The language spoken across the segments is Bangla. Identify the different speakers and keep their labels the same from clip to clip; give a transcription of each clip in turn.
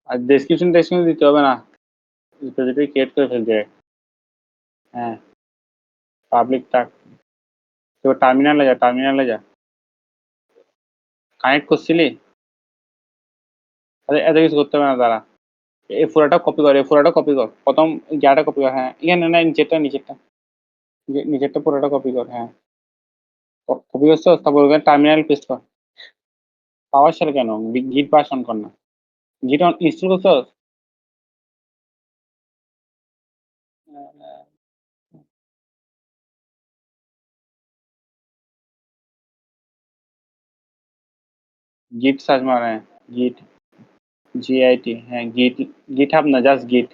Speaker 1: আর ডেসক্রিপশন দিতে হবে না। রিপোজিটরি ক্রিয়েট করে ফেল ডিরেক্ট। হ্যাঁ, পাবলিক থাক। তো টার্মিনালে যা। কানেক্ট করছিলি? আরে এত কিছু করতে হবে না দাঁড়া। এই পুরাটা কপি কর। ১ম ইয়াটা কপি কর, হ্যাঁ। এখানে না নিচেরটা। নিচেরটা পুরোটা কপি কর, হ্যাঁ। কপি করছস? তারপর ওখানে টার্মিনাল পেস্ট কর। PowerShell কেন? গিট বাশ অন কর না। গিট অন ইনস্টল করছস? গিট সার্চ মার, হ্যাঁ। গিট GIT, হ্যাঁ। গিটহাব না, জাস্ট গিট।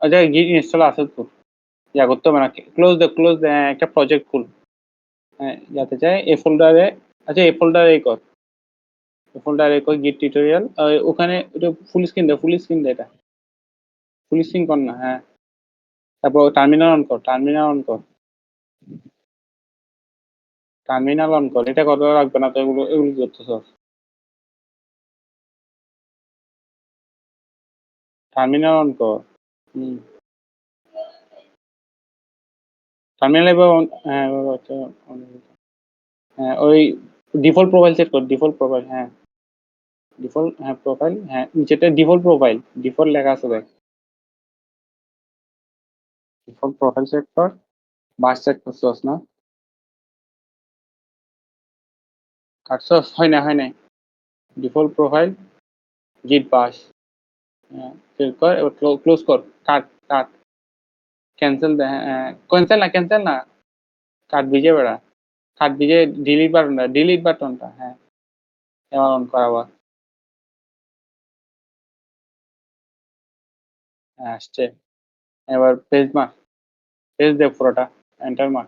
Speaker 1: আচ্ছা, গিট ইনস্টল আছে তো। ইয়া করতে হবে না। ক্লোজ দে, হ্যাঁ, একটা প্রজেক্ট খুল। হ্যাঁ, যাতে চাই এই ফোল্ডারে। আচ্ছা, এই ফোল্ডারে কর। এই ফোল্ডারে কর গিট টিউটোরিয়াল। ওখানে ওটা ফুল স্ক্রিন দে এটা। ফুল স্ক্রিন কর না, হ্যাঁ। তারপর টার্মিনাল অন কর। টার্মিনাল অন কর। এটা করা লাগবে না তো, এগুলো কি করতেছস? টার্মিনাল অন কর। হুম। টার্মিনাল এবার হ্যাঁ, এবার হচ্ছে হ্যাঁ, ওই ডিফল্ট প্রোফাইল সেট কর। ডিফল্ট প্রোফাইল, হ্যাঁ। হ্যাঁ, প্রোফাইল, হ্যাঁ। নিচেরটা ডিফল্ট প্রোফাইল। ডিফল্ট লেখা আছে দেখ। ডিফল্ট প্রোফাইল সেট কর। বাস সেট করছস না? কাটছস? হয় নাই। ডিফল্ট প্রোফাইল, গিট বাশ। হ্যাঁ, সেট কর। এবার ক্লোজ কর। কাট। ক্যান্সেল দে, হ্যাঁ। ক্যান্সেল না। কাট ভিজে বেড়া। কাট ভিজে ডিলিট বাটনটা, হ্যাঁ। এবার অন কর আবার। হ্যাঁ, আসছে। এবার পেজ মার। পেজ দে পুরোটা। এন্টার মার।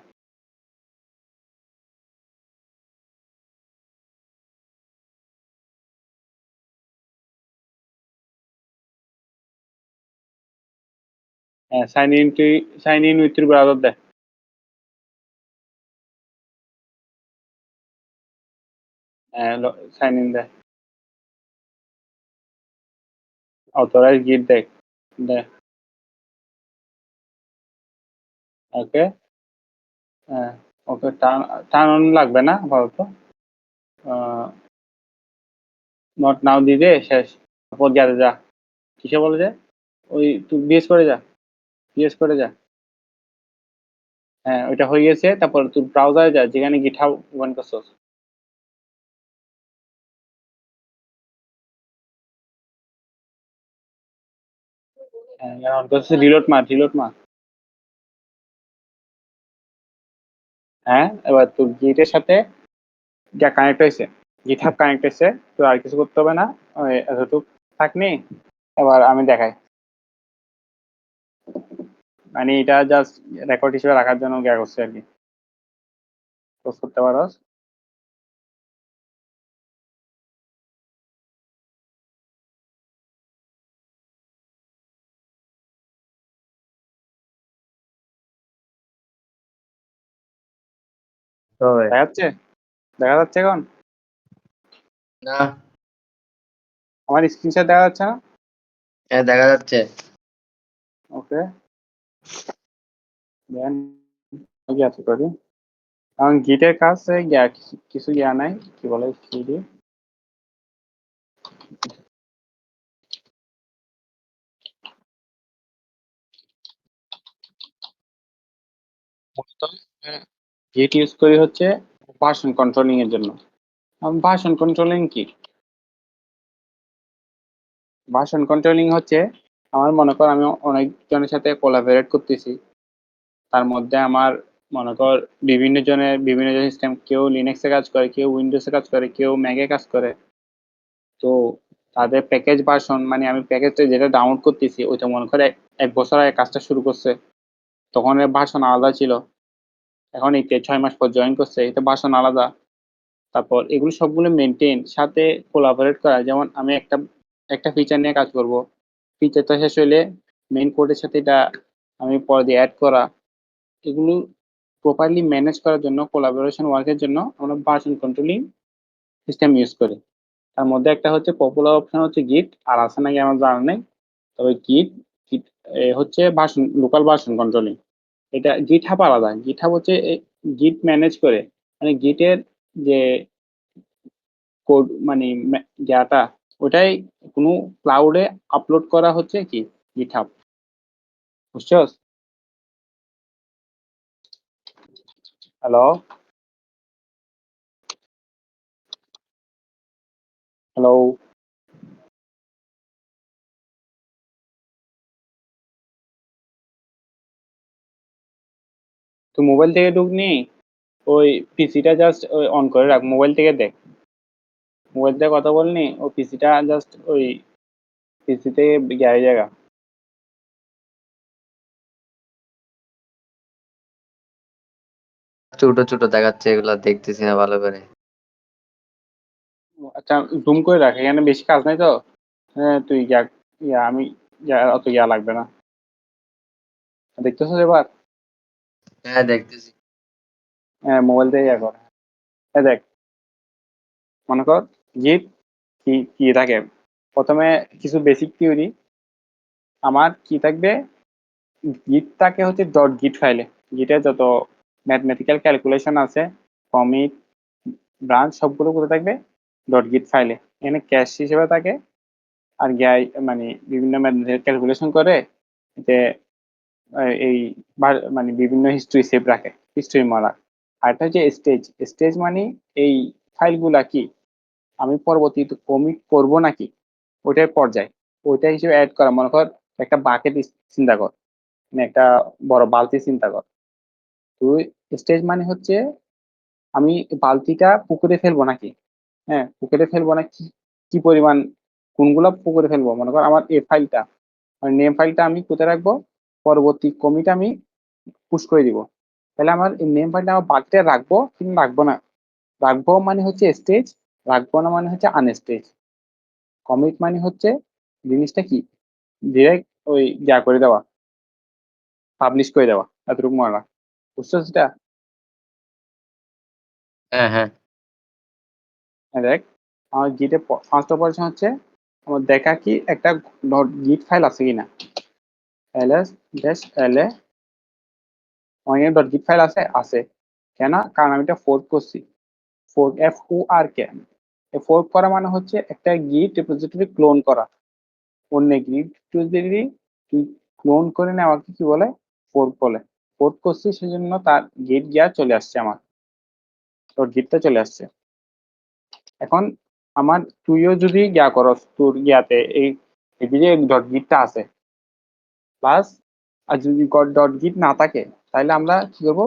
Speaker 1: হ্যাঁ, সাইন ইন উইথ ব্রাউজার দে। হ্যাঁ, সাইন ইন দে। অথরাইজ গিট দেখ। দে। ওকে। হ্যাঁ, ওকে। টার্ন অন লাগবে না আপাতত। নট নাও দিবে, শেষ। তারপর যা। কিসে বলে যে? ওই তুই বিএস করে যা। হ্যাঁ, ওইটা হয়ে গেছে। তারপর তুই ব্রাউজারে যা, যেখানে গিটহাব ওপেন করছস। হ্যাঁ, অন করছিস, রিলোড মার। হ্যাঁ, এবার তোর গিটের সাথে যা কানেক্ট হয়েছে। গিটহাব কানেক্ট হয়েছে। তো আর কিছু করতে হবে না। ওই এতটুকু থাকনি। এবার আমি দেখাই। মানে এটা জাস্ট রেকর্ড হিসেবে রাখার জন্য গিয়া করছে আর কি। পোস্ট করতে পারোস।
Speaker 2: তবে
Speaker 1: দেখা যাচ্ছে এখন?
Speaker 2: না,
Speaker 1: আমার স্ক্রিনশট দেখা যাচ্ছে না?
Speaker 2: হ্যাঁ দেখা যাচ্ছে।
Speaker 1: ওকে, দেন গিয়া করি। এখন গিটের কাছে গিয়া কিছু গিয়া নাই, কি বলে সিডি। গিট ইউজ করি হচ্ছে ভার্সন কন্ট্রোলিং এর জন্য। ভার্সন কন্ট্রোলিং কি? ভার্সন কন্ট্রোলিং হচ্ছে, আমার মনে কর আমি অনেকজনের সাথে কোলাবোরেট করতেছি। তার মধ্যে আমার মনে কর বিভিন্ন জন সিস্টেম, কেউ লিনাক্সে কাজ করে, কেউ উইন্ডোজে কাজ করে, কেউ ম্যাকে কাজ করে। তো তাদের প্যাকেজ ভার্সন, মানে আমি প্যাকেজটা যেটা ডাউনলোড করতেছি ওইটা মনে করে ১ বছর আগে কাজটা শুরু করছে, তখন এর ভার্সন আলাদা ছিল। এখন এই ৬ মাস পর জয়েন করছে, এটা ভার্সন আলাদা। তারপর এগুলো সবগুলো মেইনটেইন, সাথে কোলাবোরেট করা। যেমন আমি একটা ফিচার নিয়ে কাজ করব, ফিচারটা শেষ হইলে মেইন কোডের সাথে এটা আমি পরে দিয়ে অ্যাড করা। এগুলো প্রপারলি ম্যানেজ করার জন্য, কোলাবোরেশন ওয়ার্কের জন্য আমরা ভার্সন কন্ট্রোলিং সিস্টেম ইউজ করি। তার মধ্যে একটা হচ্ছে পপুলার অপশন হচ্ছে গিট, আর আছে নাকি আমার জানা নেই। তবে গিট গিট হচ্ছে ভার্সন লোকাল ভার্সন কন্ট্রোলিং। এটা GitHub আলাদা। GitHub হচ্ছে গিট ম্যানেজ করে, মানে গিটের যে কোড মানে ইয়াটা, ওটাই কোনো ক্লাউডে আপলোড করা হচ্ছে কি GitHub, বুঝছস? হ্যালো হ্যালো তুই মোবাইল থেকে ঢুকনি, ওই পিসিটা জাস্ট ওই অন করে রাখ, মোবাইল থেকে দেখ, মোবাইল থেকে কথা বলনি, ও পিসিটা জাস্ট ওই পিসি থেকে গ্যারেজ জায়গা।
Speaker 2: ছোট ছোট দেখাচ্ছে, এগুলা দেখতেছি না ভালো করে।
Speaker 1: আচ্ছা জুম করে রাখ, এখানে বেশি কাজ নাই তো। হ্যাঁ তুই আমি অত লাগবে না। দেখতেছো এবার?
Speaker 2: হ্যাঁ, দেখতেছি।
Speaker 1: হ্যাঁ মোবাইল থেকে কর। হ্যাঁ দেখ, মনে কর গিট কি কি থাকে, প্রথমে কিছু বেসিক থিওরি। আমার কি থাকবে, গিটটাকে হচ্ছে ডট গিট ফাইলে, গিটে যত ম্যাথমেটিক্যাল ক্যালকুলেশন আছে, কমিট, ব্রাঞ্চ, সবগুলো কোথায় থাকবে, ডট গিট ফাইলে। এখানে ক্যাশ হিসেবে থাকে, আর মানে বিভিন্ন ম্যাথমেটিক্যাল ক্যালকুলেশন করে যে এই মানে বিভিন্ন হিস্ট্রি সেভ রাখে, হিস্ট্রি মারা। আর একটা হচ্ছে স্টেজ, স্টেজ মানে এই ফাইলগুলা কি আমি পরবর্তীতে কমিট করব নাকি, ওইটার পর্যায়ে ওইটা হিসেবে অ্যাড করা। মনে কর একটা বাকেট চিন্তা কর, মানে একটা বড় বালতি চিন্তা কর তুই। স্টেজ মানে হচ্ছে আমি বালতিটা পুকুরে ফেলবো নাকি, হ্যাঁ পুকুরে ফেলবো না, কি কি পরিমাণ, কোনগুলো পুকুরে ফেলবো। মনে কর আমার এই ফাইলটা, মানে নেম ফাইলটা আমি কোথায় রাখবো, পরবর্তী কমিট আমি পুশ করে দিব। তাহলে আমার এই নেম ফাইলটা আমার বালতিতে রাখবো কিন্তু রাখবো না, রাখবো মানে হচ্ছে স্টেজ, রাখবো না মানে হচ্ছে আনস্টেজ। কমিট মানে হচ্ছে জিনিসটা কি ডিরেক্ট ওই করে দেওয়া, পাবলিশ করে দেওয়া, এতটুকু মনে রাখ, বুঝছো সেটা?
Speaker 2: হ্যাঁ, হ্যাঁ।
Speaker 1: হ্যাঁ দেখ, আমার গিটে ফার্স্ট অপারেশন হচ্ছে আমার দেখা কি একটা গিট ফাইল আছে কিনা, ls dash la অনেক ডট গিট ফাইল আছে আছে। কেন? কারণ আমি এটা ফোর্ক করছি, ফোর্ক FORK। ফোর্ক করা মানে হচ্ছে একটা গিট রিপোজিটরি ক্লোন করা, অন্য গিট রিপোজিটরি ক্লোন করে নেওয়াকে কি বলে, ফোর্ক বলে। ফোর্ক করছি সেজন্য তার গিট গিয়া চলে আসছে, আমার তোর গিটটা চলে আসছে। এখন আমার তুইও যদি করস তোর এই যে ডট গিটটা আছে প্লাস, আর যদি ডট গিট না থাকে তাহলে আমরা কি করবো,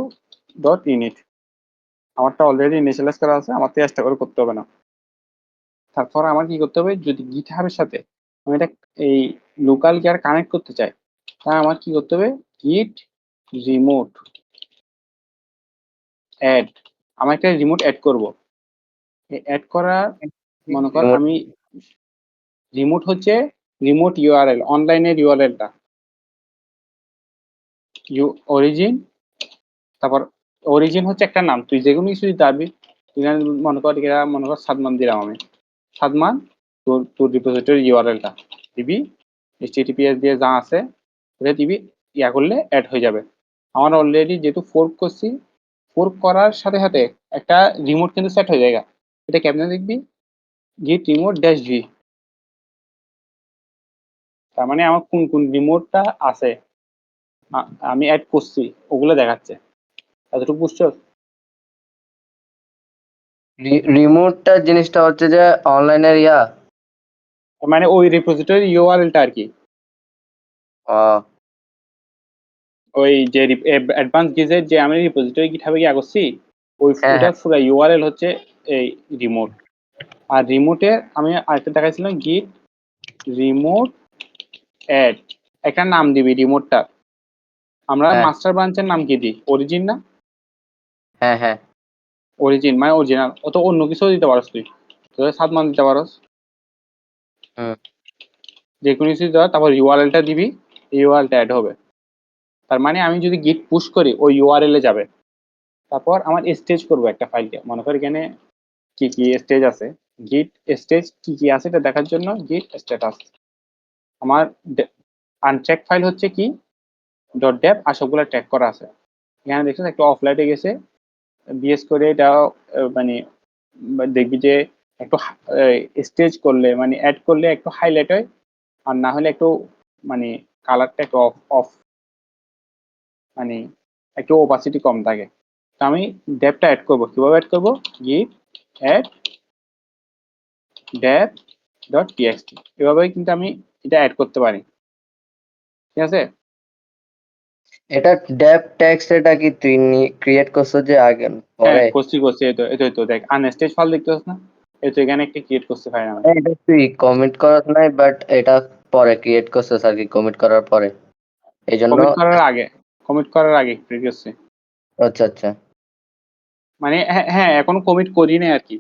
Speaker 1: ডট ইনিট। আমারটা অলরেডি ইনিশিয়ালাইজ করা আছে, আমার তো এক্সট্রা করে করতে হবে না। তারপর আমার কি করতে হবে, যদি গিট হাবের সাথে আমি এটা এই লোকাল গিয়ার কানেক্ট করতে চাই, তাহলে আমার কি করতে হবে, গিট রিমোট অ্যাড, আমার একটা রিমোট অ্যাড করব। অ্যাড করার, মনে কর
Speaker 2: রিমোট।
Speaker 1: আমি রিমোট হচ্ছে রিমোট ইউআরএল, অনলাইনের ইউআরএলটা, অরিজিন, তারপর অরিজিন হচ্ছে একটা নাম, তুই যে কোনো কিছু দাবি, তুই মনে কর এটা মনে কর সাদমান দিলাম আমি, সাদমান, তোর তোর রিপোজিটরি ইউআরএলটা দিবি, HTTPS দিয়ে যা আছে ওটা দিবি, করলে অ্যাড হয়ে যাবে। আমার অলরেডি যেহেতু ফোর্ক করছি, ফোর্ক করার সাথে সাথে একটা রিমোট কিন্তু সেট হয়ে যায়। এটা কেমনে দেখবি, গিট রিমোট ড্যাশ ভি, তার মানে আমার কোন কোন রিমোটটা আছে আমি অ্যাড করছি ওগুলো দেখাচ্ছে, এতটুকু বুঝছো?
Speaker 2: রিমোটটা জিনিসটা হচ্ছে যে অনলাইনের
Speaker 1: মানে ওই রিপোজিটরি ইউআরএলটা আর কি,
Speaker 2: আহ,
Speaker 1: ওই যে অ্যাডভান্স গিজের যে আমি রিপোজিটরি গিটহাবে করছি, ওই
Speaker 2: হ্যাঁ,
Speaker 1: ওটার
Speaker 2: হ্যাঁ,
Speaker 1: পুরো ইউআরএল হচ্ছে এই রিমোট। আর রিমোটে আমি আরেকটা দেখাইছিলাম গিট রিমোট অ্যাড, একটা নাম দিবি রিমোটটা। আমরা
Speaker 2: হ্যাঁ,
Speaker 1: মাস্টার ব্রাঞ্চের নাম কি দিই, অরিজিন না?
Speaker 2: হ্যাঁ, হ্যাঁ।
Speaker 1: অরিজিন মানে অরিজিনাল, অত অন্য কিছু দিতে পারস তুই, তোদের 7 মান দিতে পারস,
Speaker 2: হুম।
Speaker 1: যে কোনো কিছু দিতে পারস, তারপর ইউআরএলটা দিবি, ইউআরএলটা অ্যাড হবে। তার মানে আমি যদি গিট পুশ করি ওই ইউআরএল এ যাবে, তারপর আমার স্টেজ করব একটা ফাইলকে, মনে করি এখানে কি কি স্টেজ আছে, গিট স্টেজ কি কি আছে এটা দেখার জন্য গিট স্ট্যাটাস। আমার আনট্র্যাক ফাইল হচ্ছে কি ডট ডেপ, আর সবগুলো ট্র্যাক করা আছে। এখানে দেখছেন একটু অফলাইটে গেছে, বিএস করে এটা মানে দেখবি যে একটু স্টেজ করলে মানে অ্যাড করলে একটু হাইলাইট হয়, আর না হলে একটু মানে কালারটা একটু অফ অফ মানে একটু ওপাসিটি কম থাকে। তো আমি ডেপটা অ্যাড করবো, কিভাবে অ্যাড করবো, গিট অ্যাড ডেপ ডট টিএক্সটি, এভাবেই কিন্তু আমি এটা অ্যাড করতে পারি। ঠিক আছে,
Speaker 2: এটা ডেপ টেক্সট এটা কি তুই ক্রিয়েট করছো যে আগে
Speaker 1: হ্যাঁ
Speaker 2: পরে?
Speaker 1: করছি করছি, এই তো এই তো দেখ আনস্টেজ ফাইল দেখতে পাচ্ছ না, এই তো এখানে একটা ক্রিয়েট করতে পারি আমি।
Speaker 2: এটা তুই কমিট করাস নাই, বাট এটা পরে ক্রিয়েট করছিস আর কি, কমিট করার পরে, এই জন্য।
Speaker 1: কমিট করার আগে ক্রিয়েট করছি,
Speaker 2: আচ্ছা আচ্ছা।
Speaker 1: মানে হ্যাঁ হ্যাঁ এখনো কমিট করি নাই আর কি,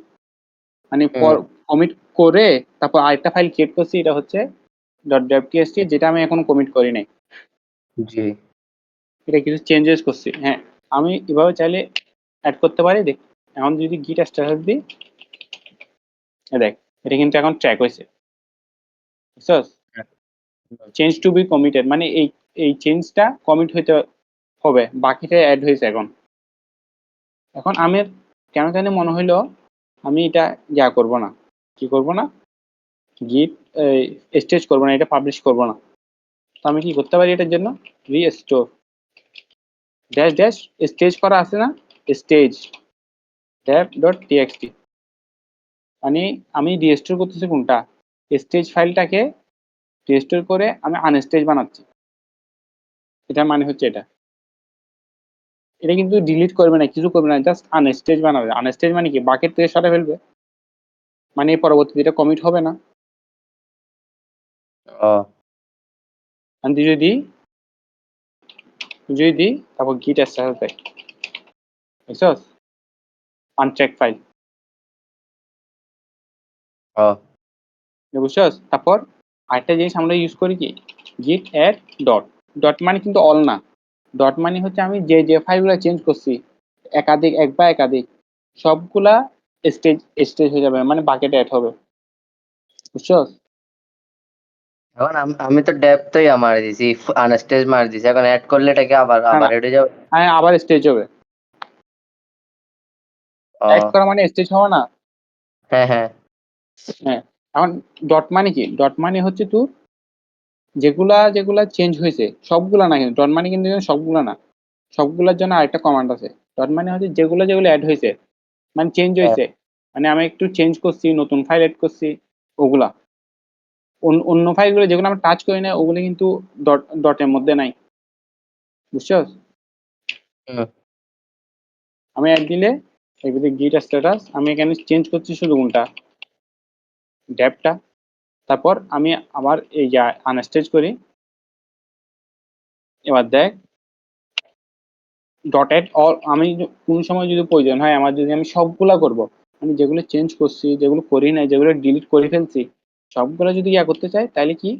Speaker 1: মানে
Speaker 2: হুম।
Speaker 1: কমিট করে তারপর আরেকটা ফাইল ক্রিয়েট করছি, এটা হচ্ছে ডট ডেপ টিএক্সটি, যেটা আমি এখনো কমিট করি নাই।
Speaker 2: জি।
Speaker 1: এটা কিছু চেঞ্জেস করছি, হ্যাঁ আমি এভাবে চাইলে অ্যাড করতে পারি। দেখ এখন যদি গিট স্ট্যাটাস দিই, দেখ এটা কিন্তু এখন ট্র্যাক হয়েছে, বুঝছস, চেঞ্জ টু বি কমিটেড, মানে এই চেঞ্জটা কমিট হইতে হবে, বাকিটা অ্যাড হয়েছে এখন। এখন আমি কেন জানি মনে হইলো আমি এটা ইয়া করব না, কি করব না, গিট স্টেজ করব না, এটা পাবলিশ করব না। তো আমি কি করতে পারি এটার জন্য, রিস্টোর ড্যাশ ড্যাশ স্টেজ করা আছে না, স্টেজ ডেপ ডট টিএক্সটি, মানে আমি রিস্টোর করতেছি কোনটা, স্টেজ ফাইলটাকে রিস্টোর করে আমি আনস্টেজ বানাচ্ছি। এটা মানে হচ্ছে এটা, এটা কিন্তু ডিলিট করবে না, কিছু করবে না, জাস্ট আনস্টেজ বানাবে। আনস্টেজ মানে কি, বাকেট থেকে সরে ফেলবে, মানে পরবর্তীতে এটা কমিট হবে না।
Speaker 2: ও
Speaker 1: আমি যদি দিই তারপর গিট স্ট্যাটাস দেয়, বুঝছস, আনট্র্যাক ফাইল,
Speaker 2: ও
Speaker 1: বুঝছস। তারপর আরেকটা জিনিস আমরা ইউজ করি কি, গিট অ্যাড ডট, ডট মানে কিন্তু অল না, ডট মানে হচ্ছে আমি যে যে ফাইলগুলো চেঞ্জ করছি একাধিক, এক বা একাধিক, সবগুলা স্টেজ স্টেজ হয়ে যাবে, মানে বাকেটে অ্যাড হবে, বুঝছস।
Speaker 2: এখন আমি তো ডেপ তোই মার দিছি, আনস্টেজ মার দিছি, এখন অ্যাড করলে এটাকে আবার
Speaker 1: না
Speaker 2: আবার
Speaker 1: না,
Speaker 2: এড হয়ে যাবে।
Speaker 1: হ্যাঁ আবার স্টেজ হবে, অ্যাড
Speaker 2: ও
Speaker 1: করা মানে স্টেজ হওয়া না।
Speaker 2: হ্যাঁ হ্যাঁ।
Speaker 1: হ্যাঁ, এখন ডট মানে কি, ডট মানে হচ্ছে তোর যেগুলা যেগুলা চেঞ্জ হয়েছে সবগুলা না, কিন্তু ডট মানে কিন্তু সবগুলা না, সবগুলার জন্য আরেকটা কমান্ড আছে। ডট মানে হচ্ছে যেগুলো যেগুলো অ্যাড হয়েছে, মানে চেঞ্জ
Speaker 2: হ্যাঁ।
Speaker 1: হয়েছে, মানে আমি একটু চেঞ্জ করছি, নতুন ফাইল অ্যাড করছি, ওগুলা। অন্য ফাইলগুলো যেগুলো আমি টাচ করি না ওগুলো কিন্তু ডটের মধ্যে নাই, বুঝছো।
Speaker 2: হুম।
Speaker 1: আমি অ্যাড দিলে এগুলো গিট স্ট্যাটাস, আমি এখানে চেঞ্জ করছি শুধু কোনটা, ডেপটা। তারপর আমি আমার এই আনস্টেজ করি, এবার দেখ ডটেড অল, আমি কোন সময় যদি প্রয়োজন হয় আমার, যদি আমি সবগুলা করব, আমি যেগুলো চেঞ্জ করছি, যেগুলো করি নাই, যেগুলো ডিলিট করে ফেলছি, সবগুলো যদি করতে চাই তাহলে কি,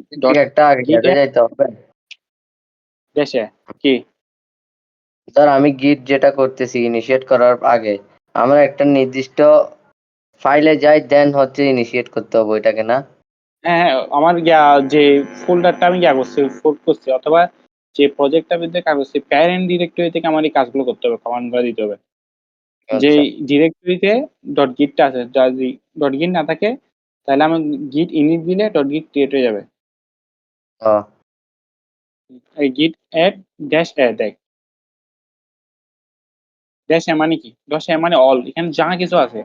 Speaker 2: ঠিক
Speaker 1: ডট
Speaker 2: একটা আগে
Speaker 1: গিট
Speaker 2: গেটে যাইতে হবে।
Speaker 1: ড্যাশে কি,
Speaker 2: ধর আমি গিট যেটা করতেছি ইনিশিয়েট করার আগে আমার একটা নির্দিষ্ট ফাইলে যাই, দেন হচ্ছে ইনিশিয়েট করতে হবে ওইটাকে, না?
Speaker 1: হ্যাঁ হ্যাঁ আমার যে ফোল্ডারটা আমি করছি, ফোল্ড করছি, অথবা যে প্রজেক্টটার ভিতরে কাজ করছি, প্যারেন্ট ডিরেক্টরি থেকে আমার এই কাজগুলো করতে হবে, কমান্ডগুলো দিতে হবে। যে
Speaker 2: আচ্ছা।
Speaker 1: ডিরেক্টরিতে ডট গিটটা আছে, যদি ডট গিট না থাকে তাহলে আমি গিট ইনিট দিলে ডট গিট ক্রিয়েট হয়ে যাবে।
Speaker 2: ও
Speaker 1: এই git add dash add দেখ, ড্যাশ এ মানে কি, ড্যাশ এ মানে অল, এখানে যা কিছু আছে,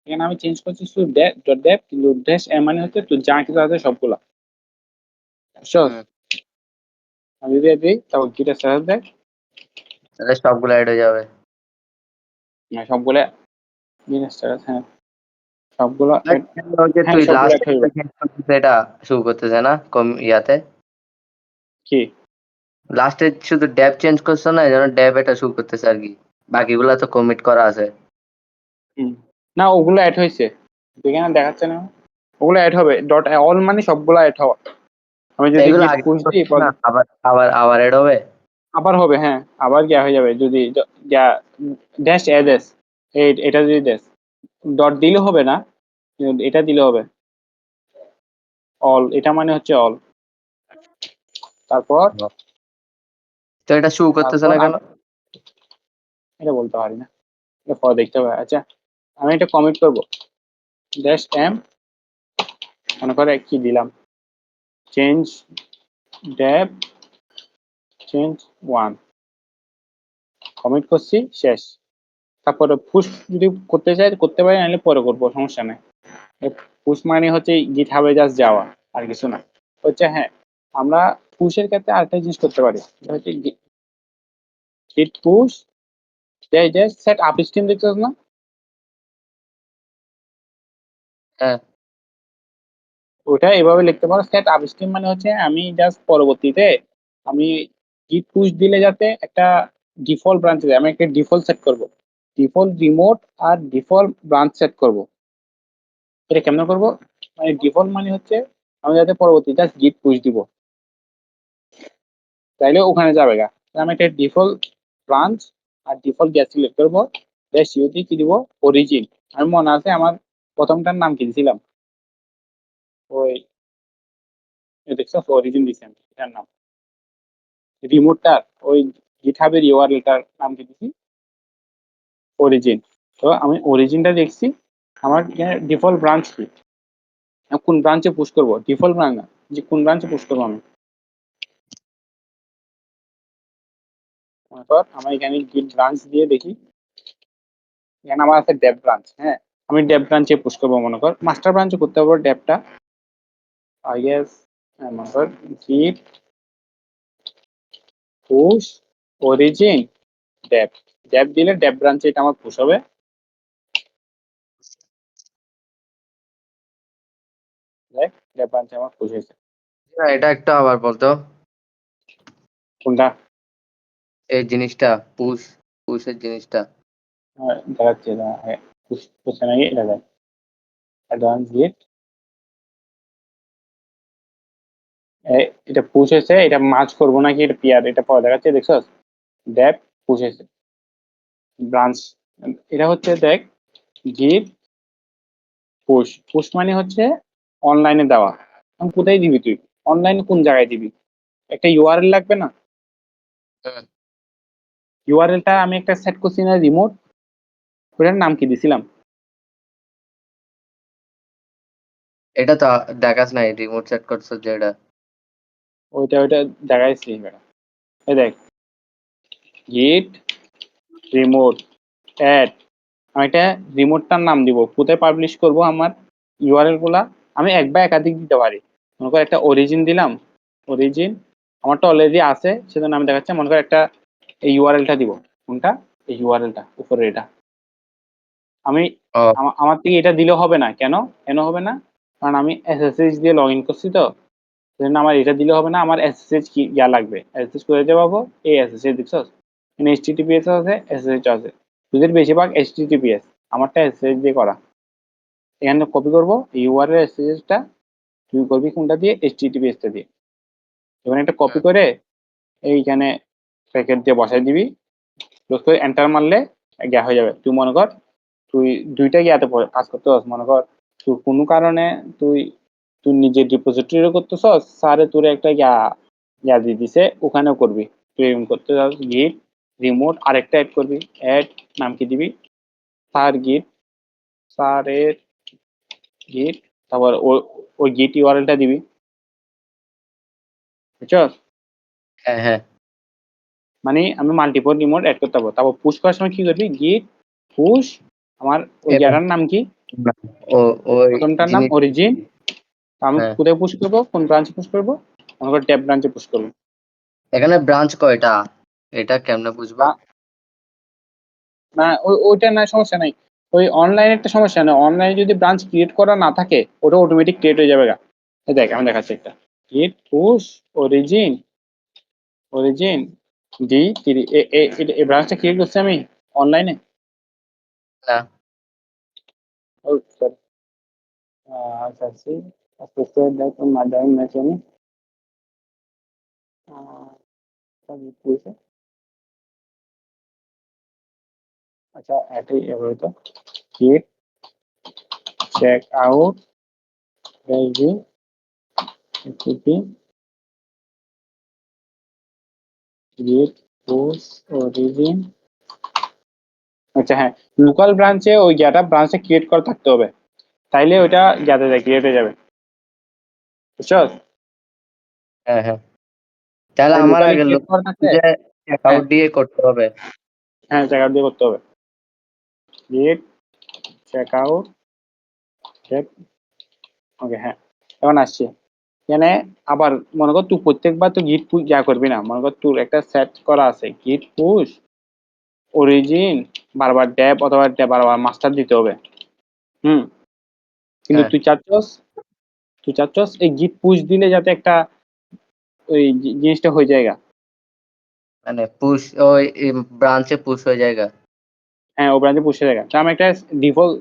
Speaker 1: এখানে আমি চেঞ্জ করছি শুধু ডট ডেপ, কিন্তু ড্যাশ এ মানে হচ্ছে তো যা কিছু আছে সবগুলা, বুঝছস।
Speaker 2: হুম।
Speaker 1: আমি যদি দিই তারপর গিট স্ট্যাটাস দেখ,
Speaker 2: তাহলে সবগুলো অ্যাড হয়ে যাবে।
Speaker 1: সবগুলা গিট স্ট্যাটাস, হ্যাঁ সবগুলো
Speaker 2: বাট হচ্ছে
Speaker 1: হ্যাঁ
Speaker 2: তুই
Speaker 1: সবগুলো
Speaker 2: লাস্টে
Speaker 1: অ্যাড হইবে।
Speaker 2: এটা শো করতেছে না কম ইয়াতে,
Speaker 1: কি,
Speaker 2: লাস্টে শুধু ড্যাব চেঞ্জ করছো না, এই জন্য ড্যাব এটা শো করতেছে আর কি, বাকিগুলা তো কমিট করা আছে।
Speaker 1: হুম, না ওগুলো অ্যাড হয়েছে, এখানে দেখাচ্ছে না, ওগুলো অ্যাড হবে, ডট অল মানে সবগুলো অ্যাড হওয়া। আমি যদি
Speaker 2: এইগুলো
Speaker 1: গিট
Speaker 2: আগে
Speaker 1: পুশ দিই
Speaker 2: করছিস না, আবার আবার আবার অ্যাড হবে।
Speaker 1: আবার হবে, হ্যাঁ আবার গিয়া হয়ে যাবে যদি ড্যাশ এডেস এটা যদি দেশ ডট দিলে হবে না, এটা দিলে হবে অল, এটা মানে হচ্ছে অল। তারপর
Speaker 2: তো এটা শো করতেছে
Speaker 1: তারপর
Speaker 2: না কেন?
Speaker 1: এটা বলতে পারি না, এটা পরে দেখতে হবে। আচ্ছা আমি এটা কমিট করব, ড্যাশ এম মনে করে কি দিলাম, change dev change one, commit করছি, শেষ। তারপরে পুশ যদি করতে চাই করতে পারি, নাহলে পরে করবো, সমস্যা নেই। পুশ মানে হচ্ছে গিট হাবে জাস্ট যাওয়া, আর কিছু না। হচ্ছে হ্যাঁ, আমরা পুশের ক্ষেত্রে আরেকটা জিনিস করতে পারি, সেটা হচ্ছে গিট পুশ সেট আপ স্ট্রিম, দেখতে না?
Speaker 2: হ্যাঁ
Speaker 1: ওটা এভাবে লিখতে পারো, সেট আপ স্ট্রিম মানে হচ্ছে আমি জাস্ট পরবর্তীতে আমি গিট পুশ দিলে যাতে একটা ডিফল্ট ব্রাঞ্চ দেয়, আমি একটা ডিফল্ট সেট করব, ডিফল্ট রিমোট আর ডিফল্ট ব্রাঞ্চ সেট করব। এটা কেমন করব, মানে ডিফল্ট মানে হচ্ছে আমি যাতে পরবর্তী জাস্ট গিট পুশ দিব, তাইলে ওখানে যাবে গা। আমি একটা ডিফল্ট ব্রাঞ্চ আর ডিফল্ট গ্যাস সিলেক্ট করবো, গ্যাস ইউটি কি দিব, অরিজিন। আমি মনে আছে আমার প্রথমটার নাম কি দিয়েছিলাম, ওই দেখছো অরিজিন দিছি আমি, এটার নাম রিমোটটার, ওই গিটহাবের ইউআরএলটার নাম কি দিছি, অরিজিন। তো আমি অরিজিনটা দেখছি, আমার ডিফল্ট ব্রাঞ্চ কি, আমি কোন ব্রাঞ্চে পুশ করবো, ডিফল্ট ব্রাঞ্চ না, যে কোন ব্রাঞ্চে পুশ করবো আমি। তারপর আমি এখানে গিট ব্রাঞ্চ দিয়ে দেখি, এখানে আমার আছে ডেভ ব্রাঞ্চ, হ্যাঁ আমি ডেভ ব্রাঞ্চে পুশ করবো, মনে কর মাস্টার ব্রাঞ্চে করতে পারবো ডেভটা, আই গেস মনে কর গিট পুশ অরিজিন ডেভ, ডেভ দিলে ডেভ ব্রাঞ্চে এটা আমার পুশ হবে। দেখ ডেভ ব্রাঞ্চে আমার পুশ হয়েছে।
Speaker 2: এটা একটু আবার বলতো,
Speaker 1: কোনটা?
Speaker 2: এই জিনিসটা পুশের জিনিসটা।
Speaker 1: দেখাচ্ছে না, হ্যাঁ পুশ পুশে নাকি এটা দেখ, অ্যাডভান্স গিট এটা পুশ হয়েছে, এটা মার্জ করবো নাকি এটা পিয়ার, এটা পরে দেখাচ্ছে, দেখছো ডেভ পুশ হয়েছে ব্রাঞ্চ। এটা হচ্ছে দেখ গিট পুশ, পুশ মানে হচ্ছে অনলাইনে দেওয়া। এখন কোথায় দিবি তুই, অনলাইনে কোন জায়গায় দিবি, একটা ইউআরএল লাগবে না? ইউআরএলটা আমি একটা সেট করছি না রিমোট, ওটার নাম কি দিছিলাম,
Speaker 2: এটা তো দেখাস নাই, রিমোট সেট করছো যেটা।
Speaker 1: ওইটা দেখাইছি ম্যাডাম। এই দেখ গিট রিমোট অ্যাড, আমি একটা রিমোটটার নাম দিব, কোথায় পাবলিশ করব আমার ইউআরএল গুলা, আমি এক বা একাধিক দিতে পারি। মনে কর একটা অরিজিন দিলাম, অরিজিন আমারটা অলরেডি আছে, সেজন্য আমি দেখাচ্ছি, মনে কর একটা এই ইউআরএলটা দিব, কোনটা, এই ইউআরএলটা উপরে এটা, আমি
Speaker 2: ও
Speaker 1: আমার থেকে এটা দিলে হবে না, কেন কেন হবে না, কারণ আমি এসএসএইচ দিয়ে লগ ইন করছি, তো সেজন্য আমার এটা দিলে হবে না, আমার এসএসএইচ কি ইয়া লাগবে, এসএসএইচ করে দিতে পারবো, এই এসএসএইচ দেখছো, এখানে এইচটিটিপিএস আছে, এসএসএইচ আছে, তোদের বেশিরভাগ এইচটিটিপিএস, আমারটা এসএসএইচ দিয়ে করা। এখানে কপি করবো ইউআরএল এসএসএইচটা, তুই করবি কোনটা দিয়ে, এইচটিটিপিএস টা দিয়ে, এখানে একটা কপি করে এইখানে প্যাকেট দিয়ে বসাই দিবি, ক্লোজ করে এন্টার মারলে গিয়া হয়ে যাবে। তুই মনে কর তুই দুইটা গিয়াতে কাজ করতে পারস, মনে কর তোর কোনো কারণে তুই তুই নিজের ডিপোজিটরিও করতেছস, স্যারে তোর একটা ইয়া দিয়ে দিছে, ওখানেও করবি, তুই এরকম করতে চাস, গিট রিমোট আরেকটা অ্যাড করবি, অ্যাড নাম কি দিবি, স্যার গিট, স্যারের গিট, তারপর ওই গিট ইউআরএলটা দিবি, বুঝছস?
Speaker 2: হ্যাঁ হ্যাঁ
Speaker 1: মানে আমি মাল্টিপল রিমোট অ্যাড করতে পারবো। তারপর পুশ করার সময় কি করবি, গিট পুশ আমার ওই
Speaker 2: এবার
Speaker 1: জায়গার নাম কি,
Speaker 2: ও ওই
Speaker 1: প্রথমটার নাম
Speaker 2: জিনিস।
Speaker 1: অরিজিন, আমি
Speaker 2: হ্যাঁ
Speaker 1: কোথায় পুশ করবো, কোন ব্রাঞ্চে পুশ করবো, মনে করো ট্যাব ব্রাঞ্চে পুশ করবো।
Speaker 2: এখানে ব্রাঞ্চ কয়টা, এটা কেমনে বুঝবো?
Speaker 1: না ওইটা না, সমস্যা নাই, ওই অনলাইনে একটা সমস্যা নেই, অনলাইনে যদি ব্রাঞ্চ ক্রিয়েট করা না থাকে ওটা অটোমেটিক ক্রিয়েট হয়ে যাবে গা। দেখ আমি দেখাচ্ছি একটা, গিট push origin, origin D three, এই ব্রাঞ্চটা ক্রিয়েট করছি আমি অনলাইনে।
Speaker 2: না
Speaker 1: ও সরি, আচ্ছা আস্তে দেখ মাদার ম্যাচ আমি আচ্ছা এটাই এভাবে তো git check out dash b git push origin। আচ্ছা হ্যাঁ, লোকাল ব্রাঞ্চে ওই গিয়াটা ব্রাঞ্চে ক্রিয়েট করা থাকতে হবে, তাইলে ওইটা গিয়াতে যায় ক্রিয়েট হয়ে যাবে, বুঝছো?
Speaker 2: হ্যাঁ হ্যাঁ, তাহলে আমার
Speaker 1: লোকালি
Speaker 2: আগে
Speaker 1: ক্রিয়েট করা থাকলে
Speaker 2: যে
Speaker 1: হ্যাঁ
Speaker 2: অ্যাকাউন্ট দিয়ে করতে হবে।
Speaker 1: হ্যাঁ চেক আউট দিয়ে করতে হবে, গিট চেক আউট চেক। ওকে হ্যাঁ, এখন আসছি এখানে। আবার মনে কর তুই প্রত্যেকবার তো গিট পুশ যা করবি না, মনে কর তোর একটা সেট করা আছে গিট পুশ অরিজিন বারবার ডেপ অথবা বারবার মাস্টার দিতে হবে। হুম, কিন্তু
Speaker 2: হ্যাঁ,
Speaker 1: তুই চাচ্ছস এই গিট পুশ দিলে যাতে একটা ওই জিনিসটা হয়ে যায় গা।
Speaker 2: মানে পুশ ওই ব্রাঞ্চে পুশ হয়ে যায়গা।
Speaker 1: হ্যাঁ ও ব্রাঞ্চে পুশ হয়ে যায় গা। তো আমি একটা ডিফল্ট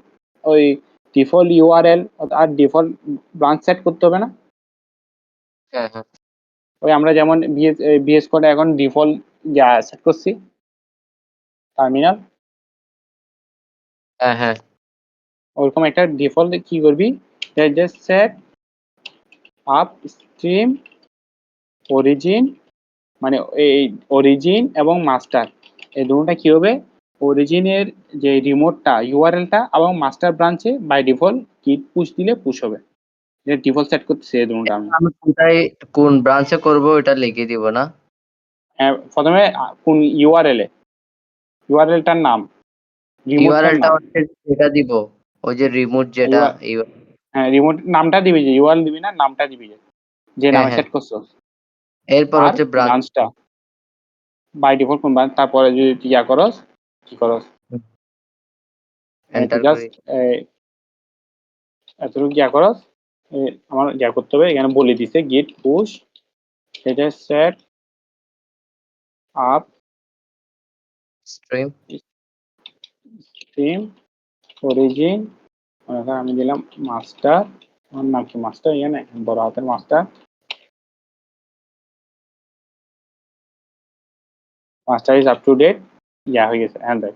Speaker 1: ওই ডিফল্ট ইউআরএল আর ডিফল্ট ব্রাঞ্চ সেট করতে হবে না?
Speaker 2: হ্যাঁ হ্যাঁ
Speaker 1: ওই আমরা যেমন বিএস কোডে এখন ডিফল্ট যা সেট করছি টার্মিনাল,
Speaker 2: হ্যাঁ হ্যাঁ
Speaker 1: ওরকম একটা ডিফল্ট কি করবি, just set up stream origin, মানে এই অরিজিন এবং মাস্টার এই দুটোটা কি হবে, অরিজিনের যে রিমোটটা ইউআরএলটা এবং মাস্টার ব্রাঞ্চে বাই ডিফল্ট গিট পুশ দিলে পুশ হবে। এটা ডিফল্ট সেট করতেছি এই দুটোটা আমি।
Speaker 2: আমি কোথায় কোন ব্রাঞ্চে করব এটা লিখে দিব না?
Speaker 1: প্রথমে কোন ইউআরএলটার নাম, রিমোটটার
Speaker 2: ইউআরএলটা
Speaker 1: নাম।
Speaker 2: হচ্ছে যেটা দিব, ওই যে রিমোট যেটা
Speaker 1: হ্যাঁ রিমোট নামটা দিবি, যে ইউআরএল দিবি না, নামটা দিবি যে
Speaker 2: হ্যাঁ
Speaker 1: নামে
Speaker 2: হ্যাঁ,
Speaker 1: সেট করছো।
Speaker 2: এরপর
Speaker 1: আর
Speaker 2: হচ্ছে ব্রাঞ্চ।
Speaker 1: ব্রাঞ্চটা বাই ডিফল্ট কোন ব্রাঞ্চ, তারপরে যদি তুই করস কি করস, তুই
Speaker 2: এন্টার করি।
Speaker 1: জাস্ট এতটুকু করস, আমার করতে হবে এখানে বলে দিছে গিট পুশ এটা set up
Speaker 2: stream.
Speaker 1: Stream origin, আমি দিলাম মাস্টার, আমার নাম কি মাস্টার, এখানে বড় হাতের master, master is up to date, হয়ে গেছে অ্যান্ড্রয়েড,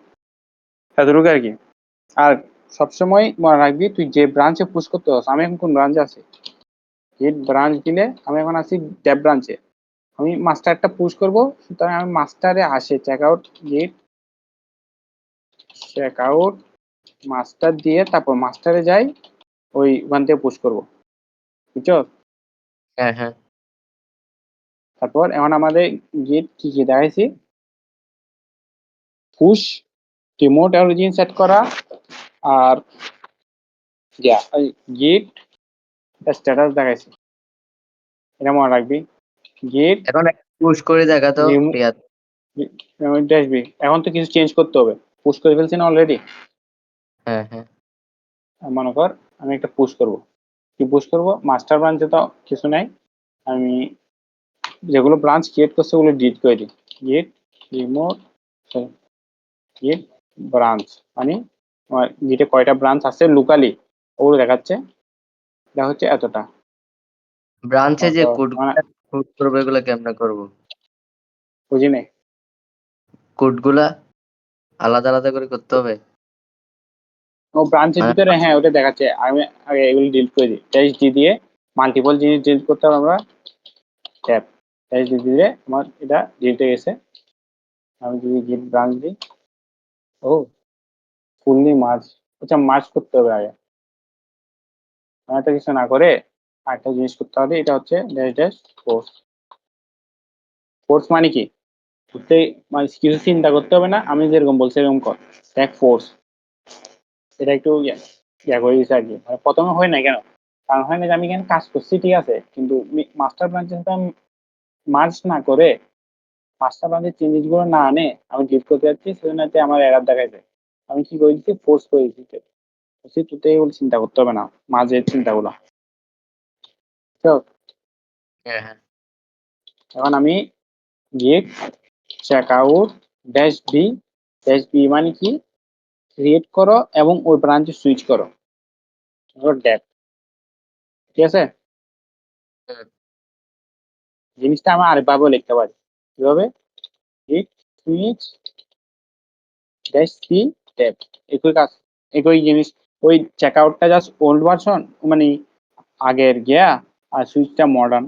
Speaker 1: এতটুকু আর কি। আর সবসময় মনে রাখবি তুই যে ব্রাঞ্চে পুশ করতে হস, আমি এখন কোন ব্রাঞ্চে আছি, গিট ব্রাঞ্চ দিলে আমি এখন আছি ডেপ ব্রাঞ্চে, আমি মাস্টারটা পুশ করব, সুতরাং আমি মাস্টারে আসে চেক আউট গিট চেক আউট মাস্টার দিয়ে তারপর মাস্টারে যাই, ওই ওখান থেকে পুশ করবো, বুঝছো?
Speaker 2: হ্যাঁ হ্যাঁ
Speaker 1: তারপর এখন আমাদের গিট কি কি দেখাইছি, পুশ রিমোট অরিজিন সেট করা, আর গিট স্ট্যাটাস দেখাইছি, এটা মনে রাখবি। গিট
Speaker 2: এখন পুশ করে দেখা তো রিয়াদ।
Speaker 1: আসবি, এখন তো কিছু চেঞ্জ করতে হবে, পুশ করে ফেলছি না অলরেডি।
Speaker 2: হ্যাঁ হ্যাঁ
Speaker 1: মনে কর আমি একটা পুশ করব, কি পুশ করব, মাস্টার ব্রাঞ্চে তো কিছু নাই, আমি যেগুলো ব্রাঞ্চ ক্রিয়েট করছে ওগুলো ডিলিট করে দিই, গিট রিমোট গিট ব্রাঞ্চ, মানে আমার গিটে কয়টা ব্রাঞ্চ আছে লোকালি ওগুলো দেখাচ্ছে, এটা হচ্ছে এতটা।
Speaker 2: ব্রাঞ্চে যে
Speaker 1: তারপর
Speaker 2: কোড
Speaker 1: মানে
Speaker 2: কোড করবো এগুলো কেমনে করব?
Speaker 1: বুঝি নাই,
Speaker 2: কোডগুলা আলাদা আলাদা করে করতে হবে
Speaker 1: ও ব্রাঞ্চের
Speaker 2: মানে?
Speaker 1: ভিতরে হ্যাঁ ওটা দেখাচ্ছে, আমি আগে এগুলো ডিলিট করে দিই, টেক্সট ডি দিয়ে মাল্টিপল জিনিস ডিলিট করতে হবে আমরা, ট্যাব টেক্সট ডি দিলে আমার এটা ডিলিট হয়ে গেছে। আমি যদি গিট ব্রাঞ্চ দিই, ও ফুললি মার্জ, আচ্ছা মার্জ করতে হবে আগে, একটা কিছু না করে আরেকটা জিনিস করতে হবে, এটা হচ্ছে ড্যাশ ড্যাশ ফোর্স। ফোর্স মানে কি, মানে কিছু চিন্তা করতে হবে না, আমি যেরকম বলছি এরকম কর, দেখ ফোর্স, এটা একটু করে দিচ্ছে আর কি, মানে প্রথমে হয় না কেন, কারণ হয় না যে আমি এখানে কাজ করছি ঠিক আছে, কিন্তু মাস্টার ব্রাঞ্চে তো আমি মার্জ না করে মাস্টার ব্রাঞ্চের চেঞ্জেস গুলো না আনে আমি ডিলিট করতে যাচ্ছি, সেজন্য আমার এরার দেখাইছে, আমি কি করে দিচ্ছি, ফোর্স করে দিচ্ছি, তোতে এগুলো চিন্তা করতে হবে না, মাঝের চিন্তাগুলো। তো
Speaker 2: হ্যাঁ হ্যাঁ
Speaker 1: এখন আমি গিট চেক আউট ড্যাশ বি মানে কি, ক্রিয়েট করো এবং ওই ব্রাঞ্চে সুইচ করো, ডেপ, ঠিক আছে?
Speaker 2: হুম,
Speaker 1: জিনিসটা আমি আরেকভাবেও লিখতে পারি, কিভাবে, গিট সুইচ ড্যাশ সি ডেপ একই কাজ, একই জিনিস। ওই চেক আউটটা জাস্ট ওল্ড ভার্সন, মানে আগের গিয়া, আর সুইচটা মডার্ন।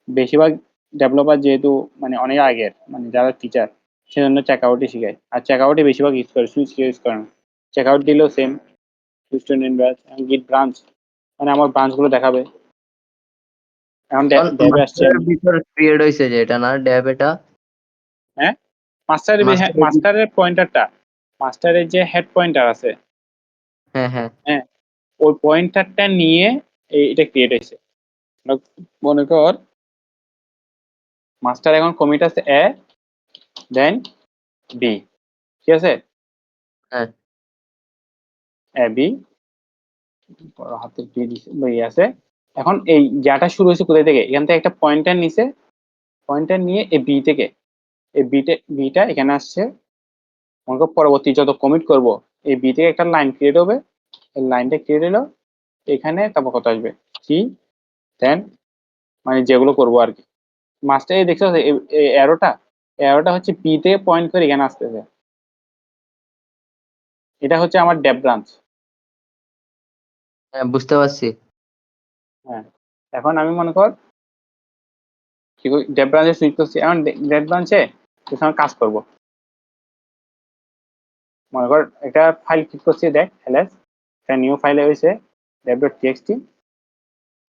Speaker 1: বেশিরভাগ ডেভেলপার যেহেতু মানে অনেক আগের, মানে যারা টিচার, সেজন্য চেক আউটই শিখায়। আর চেক আউটই বেশিরভাগ ইউজ করে, সুইচ ইউজ করে না। চেক আউট দিলেও সেম, স্টুডেন্ট ব্যাচ, গিট ব্রাঞ্চ, মানে আমার ব্রাঞ্চগুলো দেখাবে। এখন
Speaker 2: এখন
Speaker 1: ডেবে আসছি
Speaker 2: মাস্টারের
Speaker 1: আমি।
Speaker 2: ভিতর ক্রিয়েট হয়েছে যে এটা না ড্যাব, এটা
Speaker 1: হ্যাঁ, মাস্টারের, হ্যাঁ
Speaker 2: মাস্টারের
Speaker 1: মাস্টারের পয়েন্টারটা, মাস্টারের যে হেড পয়েন্টার আছে,
Speaker 2: হ্যাঁ হ্যাঁ
Speaker 1: হ্যাঁ, ওই পয়েন্টারটা নিয়ে এটা ক্রিয়েট হয়েছে। মনে কর মাস্টার এখন কমিট আছে এ, দেন বি, ঠিক আছে,
Speaker 2: হ্যাঁ
Speaker 1: এ বি, হাতে বি দিছে আছে। এখন এই জাটা শুরু হয়েছে কোথায় থেকে, এখান থেকে একটা পয়েন্টার নিছে, পয়েন্টার নিয়ে এই বি থেকে, এই বিটা এখানে আসছে। মনে কর পরবর্তী যত কমিট করব, এই বি থেকে একটা লাইন ক্রিয়েট হবে, এই লাইনটা ক্রিয়েট হলো এখানে, তারপর কত আসবে সি, দেন মানে যেগুলো করবো আর কি। মাস্টার এই দেখছো অ্যারোটা, অ্যারোটা হচ্ছে বি থেকে পয়েন্ট করে এখানে আসতেছে, এটা হচ্ছে আমার ডেপ ব্রাঞ্চ।
Speaker 2: হ্যাঁ বুঝতে পারছি।
Speaker 1: হ্যাঁ, এখন আমি মনে কর ডেপ ব্রাঞ্চে সুইচ করছি, এখন ডেপ ব্রাঞ্চে কাজ করব। মনে কর একটা ফাইল ক্লিক করছি, দেখ এলএস, একটা নিউ ফাইলে হয়েছে dev.txt,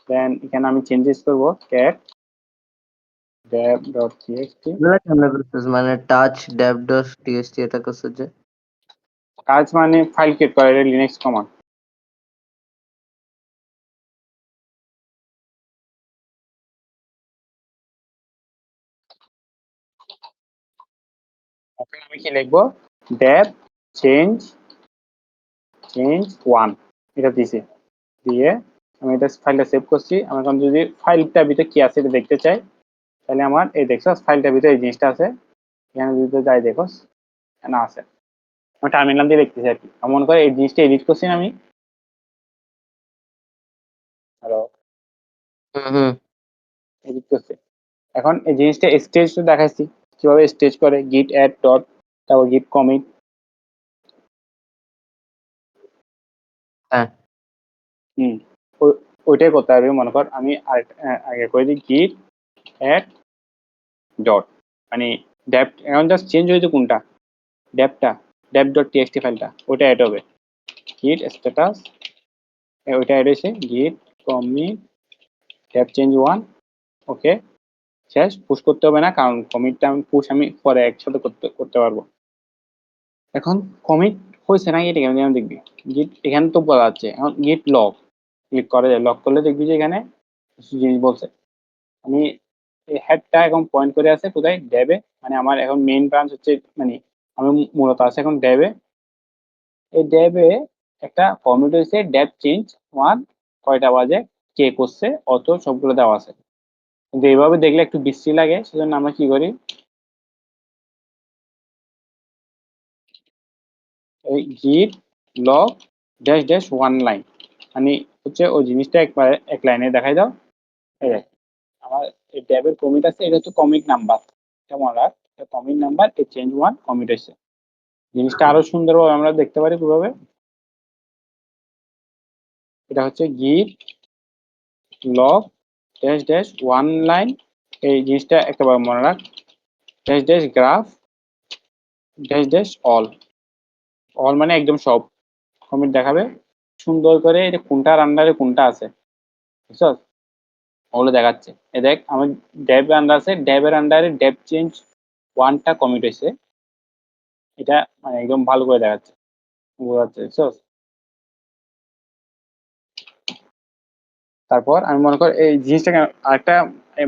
Speaker 1: দেন এখানে আমি চেঞ্জেস করব cat dev.txt।
Speaker 2: এগুলা কেমনে করছিস, মানে টাচ ড্যাব ডট টিএসটি এটা করছিস যে?
Speaker 1: কাজ মানে ফাইল ক্রিয়েট করা, এটা লিনাক্স কমান্ড। এখন আমি কি লিখবো, dev change চেঞ্জ ওয়ান, এটা দিছি, দিয়ে আমি এটা ফাইলটা সেভ করছি। আমি এখন যদি ফাইলটার ভিতরে কি আছে এটা দেখতে চাই, তাহলে আমার এই দেখছো ফাইলটার ভিতরে এই জিনিসটা আছে, এখানে যদি যাই দেখো না আছে, আমি টার্মিনাল দিয়ে দেখতেছি আর কি। আমি মনে করে এই জিনিসটা এডিট করছি না আমি, হ্যালো,
Speaker 2: হুম হুম
Speaker 1: এডিট করছি। এখন এই জিনিসটা স্টেজ দেখাচ্ছি, কিভাবে স্টেজ করে, গিট অ্যাড ডট, তারপর গিট কমিট।
Speaker 2: হ্যাঁ
Speaker 1: হুম, ওইটাই করতে হবে। মনে কর আমি আগে করে দিই গিট অ্যাড ডট, মানে ডেপ এখন জাস্ট চেঞ্জ হয়েছে কোনটা, ডেপটা, ডেপ ডট টিএক্সটি ফাইলটা, ওটা অ্যাড হবে। গিট স্ট্যাটাস, ওইটা অ্যাড হয়েছে, গিট কমিট ডেপ চেঞ্জ ওয়ান, ওকে, শেষ। পুশ করতে হবে না, কারণ কমিটটা আমি পুশ আমি পরে একসাথে করতে করতে পারবো। এখন কমিট হয়েছে না এটা কেমন দেখবি, গিট এখানে তো বলা আছে, এখন গিট লক ক্লিক করে যায়, লক করলে দেখবি যে এখানে কিছু জিনিস বলছে। আমি এই হেডটা এখন পয়েন্ট করে আছে কোথায়, ড্যাবে, মানে আমার এখন মেইন ব্রাঞ্চ হচ্ছে, মানে আমি মূলত আছে এখন ড্যাবে। এই ড্যাবে একটা কমিট হয়েছে ড্যাব চেঞ্জ ওয়ান, কয়টা বাজে, কে করছে, অত সবগুলো দেওয়া আছে। কিন্তু এইভাবে দেখলে একটু বিশ্রী লাগে, সেজন্য আমরা কি করি, এই গিট log dash dash one line, মানে হচ্ছে ওই জিনিসটা একবার এক লাইনে দেখাই দাও। এই দেখ, আমার এই ট্যাবের কমিট আছে, এটা হচ্ছে কমিট নাম্বার, এটা মনে রাখ, কমিট নাম্বার, এই চেঞ্জ ওয়ান কমিট হয়েছে। জিনিসটা আরো সুন্দরভাবে আমরা দেখতে পারি কিভাবে, এটা হচ্ছে গিট log dash dash one line, এই জিনিসটা একেবারে মনে রাখ, dash dash graph dash dash all, all মানে একদম সব কমিট দেখাবে সুন্দর করে, এটা কোনটার আন্ডারে কোনটা আছে, বুঝছো, ওগুলো দেখাচ্ছে। এ দেখ আমার ড্যাব আন্ডার আছে, ড্যাবের আন্ডারে ড্যাব চেঞ্জ ওয়ানটা কমিট হয়েছে, এটা মানে একদম ভালো করে দেখাচ্ছে, বোঝাচ্ছে, বুঝছো। তারপর আমি মনে কর এই জিনিসটাকে আরেকটা,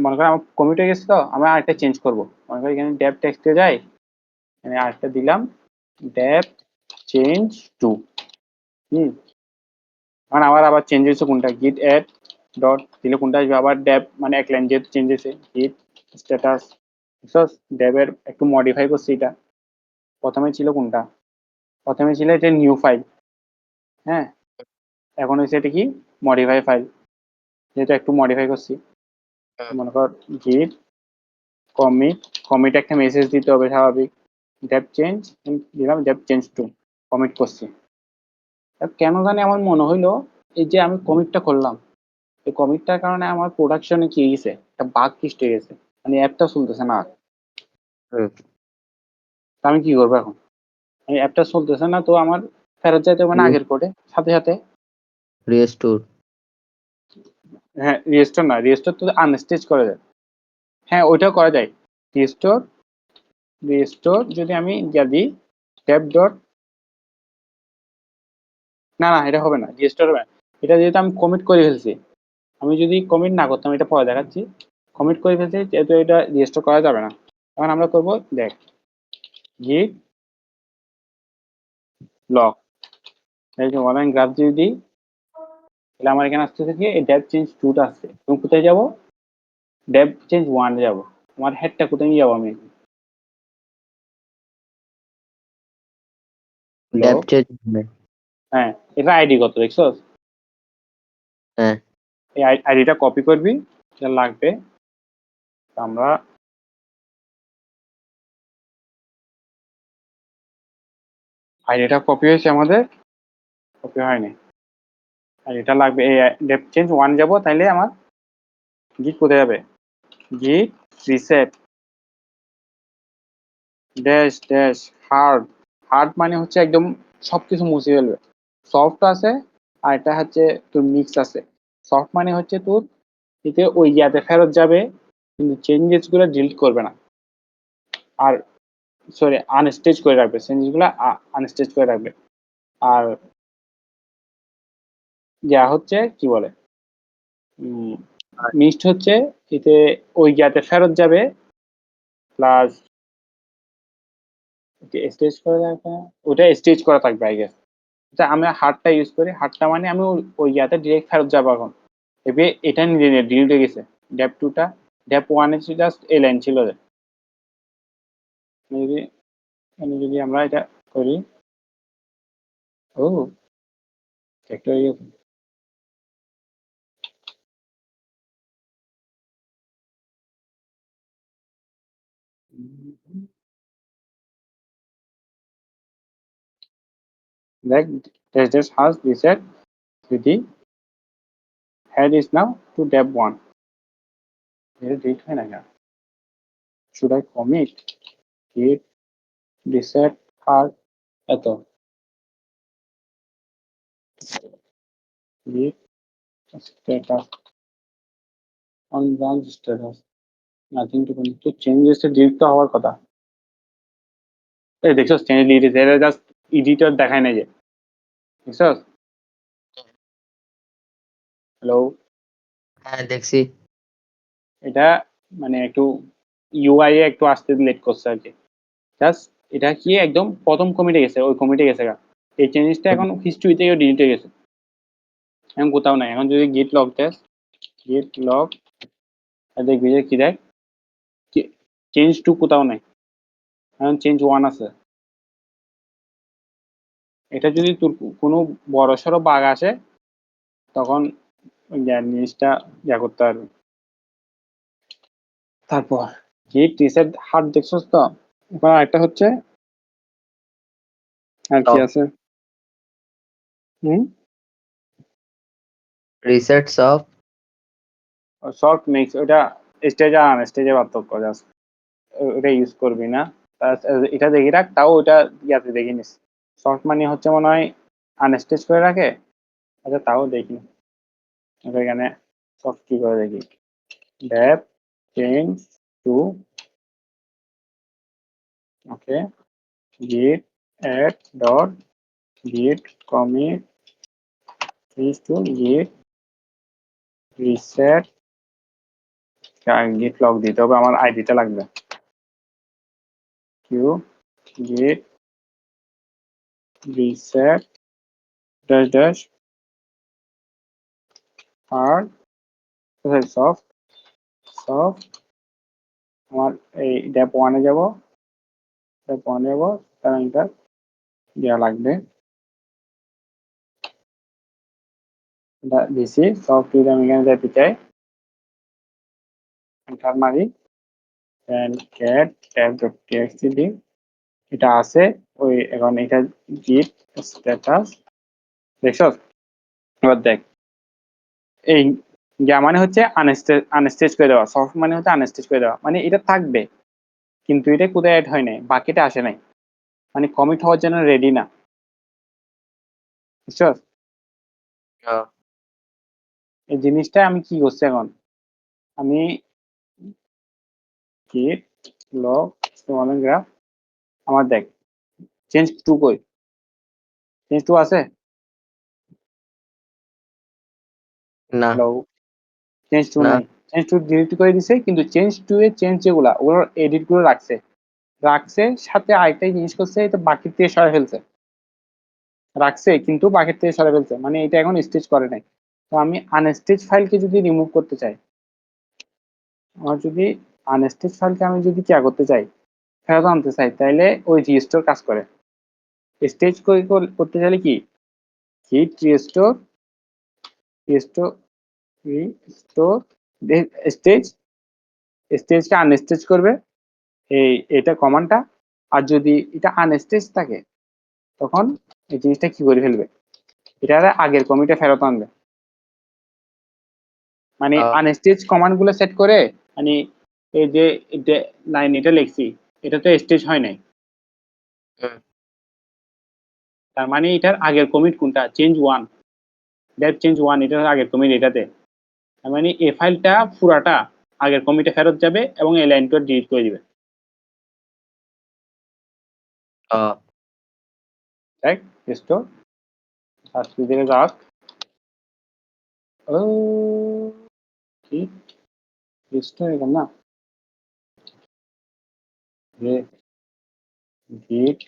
Speaker 1: মনে কর আমার কমিট হয়ে গেছে, তো আমি আরেকটা চেঞ্জ করবো। মনে কর এখানে ড্যাব টেক্সটে যাই, আমি আরেকটা দিলাম ড্যাব চেঞ্জ টু। হুম, এখন আবার চেঞ্জ হয়েছে কোনটা, গিট অ্যাড ডট দিলে কোনটা আসবে, আবার ড্যাব মানে এক লাইন যেহেতু চেঞ্জ হয়েছে, গিট স্ট্যাটাস, ড্যাবের একটু মডিফাই করছি এটা। প্রথমে ছিল কোনটা, প্রথমে ছিল এটা নিউ ফাইল, হ্যাঁ, এখন হয়েছে এটা কি, মডিফাই ফাইল, যেটা একটু মডিফাই করছি। মনে কর গিট কমিট, কমিট একটা মেসেজ দিতে হবে স্বাভাবিক, ডেপ চেঞ্জ দিলাম, ডেপ চেঞ্জ টু, কমিট করছি। কেন জানি আমার মনে হইলো এই যে আমি কমিটটা করলাম, এই কমিটটার কারণে আমার প্রোডাকশনে কি হয়েছে, একটা বাগ সৃষ্টি হয়ে গেছে, মানে অ্যাপটা চলতেছে না।
Speaker 2: হুম।
Speaker 1: তো আমি কি করবো এখন? আমি অ্যাপটা চলতেছে না, তো আমার ফেরত যাইতে হবে না আগের কোডে সাথে সাথে।
Speaker 2: রিস্টোর।
Speaker 1: হ্যাঁ, রিস্টোর না, রিস্টোর তো আনস্টেজ করা যায়। হ্যাঁ, ওইটাও করা যায়। রিস্টোর, রিস্টোর যদি আমি দিই ট্যাব ডট, না না এটা হবে না, রিস্টোর হবে না। এটা যেহেতু আমি কমিট করে ফেলছি, আমি যদি কমিট না করতাম, এটা পরে দেখাচ্ছি। কমিট করে ফেলছি যেহেতু এটা রিস্টোর করা যাবে না। এখন আমরা করবো দেখ গিট লক, এই যে অনলাইন গ্রাফ যদি দিই, তাহলে আমার এখানে আসতে থেকে এই ডেপ চেঞ্জ টুটা আসছে। এবং কোথায় যাবো? ডেপ চেঞ্জ ওয়ানে যাবো। আমার হেডটা কোথায় নিয়ে যাবো আমি? Hello,
Speaker 2: dev change.
Speaker 1: হ্যাঁ, এটা আইডি কত দেখছো?
Speaker 2: হ্যাঁ।
Speaker 1: এই আইডিটা কপি করবি, এটা লাগবে। আমরা আইডিটা কপি হয়েছে আমাদের, কপি হয়নি। আর এটা লাগবে, এই ডেপ চেঞ্জ ওয়ান যাবো, তাইলে আমার গিট কোথায় যাবে? গিট reset dash dash hard. Hard মানে হচ্ছে একদম সবকিছু মুছে ফেলবে। সফট আছে, আর এটা হচ্ছে তোর মিক্স আছে। সফট মানে হচ্ছে তোর এতে ওই ইয়াতে ফেরত যাবে, কিন্তু চেঞ্জেস গুলো ডিলিট করবে না। আর সরি, আনস্টেজ করে রাখবে, চেঞ্জেস গুলো আনস্টেজ করে রাখবে। আর যা হচ্ছে কি বলে, মিক্সড হচ্ছে এতে ওই ইয়াতে ফেরত যাবে, প্লাস স্টেজ করে রাখবে। ওটা স্টেজ করা থাকবে আই গেস। আমরা হার্ডটা ইউজ করি, হার্ডটা মানে আমি ওই ইয়াতে ডিরেক্ট ফেরত যাবো এখন। এবে এটা নিজে ডিলিট হয়ে গেছে। ড্যাপ টুটা, ড্যাপ ওয়ানে জাস্ট এই লাইন ছিল যে। যদি যদি আমরা এটা করি, ও একটা হয়ে গেছে। দেখ, this has reset with the head is now to dep 1. এটা ডিলিট হয় না কেন? should I commit git reset hard এত git status on branch status nothing to commit, তো চেঞ্জেস ডিলিট তো হওয়ার কথা। এই দেখছো চেঞ্জ ডিলিট, এটা জাস্ট এডিটর দেখায় না যে, দেখছো? হ্যালো,
Speaker 2: হ্যাঁ, দেখছি।
Speaker 1: এটা মানে একটু ইউআই এ একটু আসতে লেট করছে আর কি। জাস্ট এটা কি একদম প্রথম কমিটে গেছে, ওই কমিটে গেছে গা। এই চেঞ্জটা এখন হিস্ট্রি থেকে ডিলিট হয়ে গেছে, এখন কোথাও নাই। এখন যদি গিট লগ দেস, গিট লগ, দেখবি যে কি দেখ, চেঞ্জ টু কোথাও নাই, এখন চেঞ্জ ওয়ান আছে। এটা যদি তোর কোনো বড় সড়ো বাগ আসে, তখন জিনিসটা করতে পারবে। তারপর গিট রিসেট হার্ড দেখছস তো? এবার একটা হচ্ছে আর কি আছে, হুম,
Speaker 2: রিসেট সব।
Speaker 1: শর্ট মিক্স, ওটা স্টেজ আর আনস্টেজের পার্থক্য জাস্ট, ওটা ইউজ করবি না। এটা দেখি রাখ, তাও ওটা ইয়াতে দেখি নিস। শর্ট মানে হচ্ছে মনে হয় আনস্টেজ করে রাখে। আচ্ছা তাও দেখি, এখানে শর্ট কি করে দেখি, dev change two, okay, git add dot git commit is to git reset, git log দিতে হবে, আমার আইডিটা লাগবে। q git reset dash dash hard soft soft, আমার এই ড্যাপ ওয়ানে যাবো, ড্যাপ ওয়ানে যাবো, তার এটা দেওয়া লাগবে। এটা দিছি সফট, যদি আমি এখানে যেতে চাই এন্টার মারি, and cat tab.txt দিই, এটা আছে ওই এখন এটা git স্ট্যাটাস দেখছস। এবার দেখ এই মানে হচ্ছে আনস্টেজ করে দেওয়া, সফট মানে হচ্ছে আনস্টেজ করে দেওয়া, মানে এটা থাকবে কিন্তু এটা কোথায় অ্যাড হয় নাই, বাকিটা আসে নাই, মানে কমিট হওয়ার জন্য রেডি না, বুঝছস। এই জিনিসটা আমি কি করছি এখন, আমি git log গ্রাফ, আমার দেখ চেঞ্জ টু কই, চেঞ্জ টু আছে,
Speaker 2: না
Speaker 1: হ্যালো, চেঞ্জ টু
Speaker 2: না
Speaker 1: নাই, চেঞ্জ টু ডিলিট করে দিছে, কিন্তু চেঞ্জ টু এর চেঞ্জ যেগুলা ওগুলোর এডিট গুলো রাখছে, সাথে আরেকটাই জিনিস করছে, এটা বাকির থেকে সরে ফেলছে, রাখছে কিন্তু বাকির থেকে সরে ফেলছে, মানে এটা এখন স্টেজ করে নাই। তো আমি আনস্টেজ ফাইলকে যদি রিমুভ করতে চাই, আমার যদি আনস্টেজ ফাইলকে আমি যদি কি করতে চাই, ফেরত আনতে চাই, তাইলে ওই রিস্টোর কাজ করে। স্টেজ করতে চাইলে কি git restore, restore restore stage, স্টেজকে আনস্টেজ করবে এটা কমান্ডটা। আর যদি এটা আনস্টেজ থাকে তখন এই জিনিসটা কি করে ফেলবে, এটা আগের কমিটে ফেরত আনবে, মানে আনস্টেজ কমান্ড গুলো সেট করে, মানে এই যে লাইন এটা লিখছি, এটা তো স্টেজ হয় নাই, তার মানে এটার আগের কমিট কোনটা, change one, dev change one, এটার আগের কমিট এটাতে, তার মানে এই ফাইলটা পুরাটা আগের কমিটে ফেরত যাবে এবং এই লাইনটা ডিলিট করে দিবে, রাইট। স্টোর সার্চ দিকে যাক, ও কি স্টোর এখানে না, যে গিট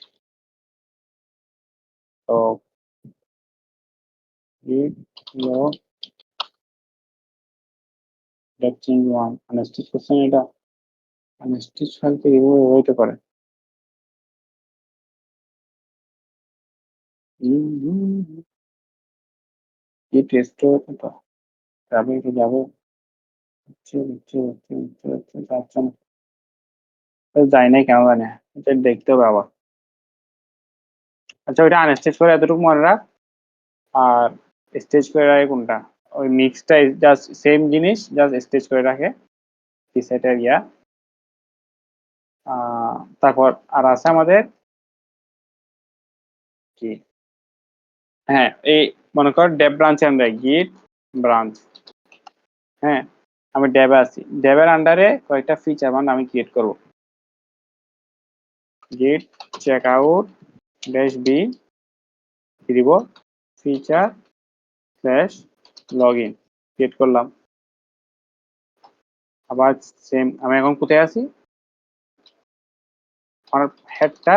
Speaker 1: ও git log that change one unstitch করছেন, এটা আনস্টিচ ফাইল থেকে রিমুভ হইতে পারে। git restore তো যাবে, এটা যাবে, যাচ্ছে না, যায় নাই কেন জানে, এটা দেখতে হবে আবার। আচ্ছা ওইটা আনস্টেজ করে এতটুকু মনে রাখ, আর স্টেজ করে রাখে কোনটা, ওই মিক্সটা জাস্ট সেম জিনিস, জাস্ট স্টেজ করে রাখে সেটের ইয়া। তারপর আর আছে আমাদের কি, হ্যাঁ এই মনে কর ডেভ ব্রাঞ্চে আমরা গিট ব্রাঞ্চ, হ্যাঁ আমি ডেবে আছি, ডেবের আন্ডারে কয়েকটা ফিচার মানে আমি ক্রিয়েট করব, গিট চেক আউট ড্যাশ বি দিব feature slash log in, create করলাম। আবার সেম আমি এখন কোথায় আছি, আমার হেডটা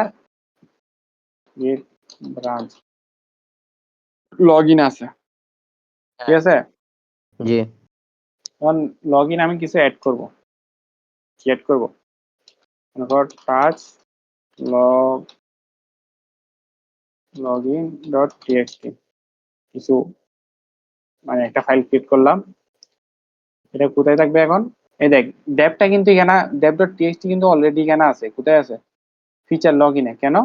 Speaker 1: গিট ব্রাঞ্চ লগ ইন আছে, ঠিক আছে।
Speaker 2: জি
Speaker 1: এখন লগ ইন আমি কিছু অ্যাড করব, কি অ্যাড করব, মনে কর touch log log in dot TXT, কিছু মানে একটা ফাইল ক্রিয়েট করলাম, এটা কোথায় থাকবে এখন, এই দেখ ডেপটা কিন্তু এখানে, ডেপ ডট টিএক্সটি কিন্তু অলরেডি এখানে আছে, কোথায় আছে, ফিচার লগ ইনে। কেন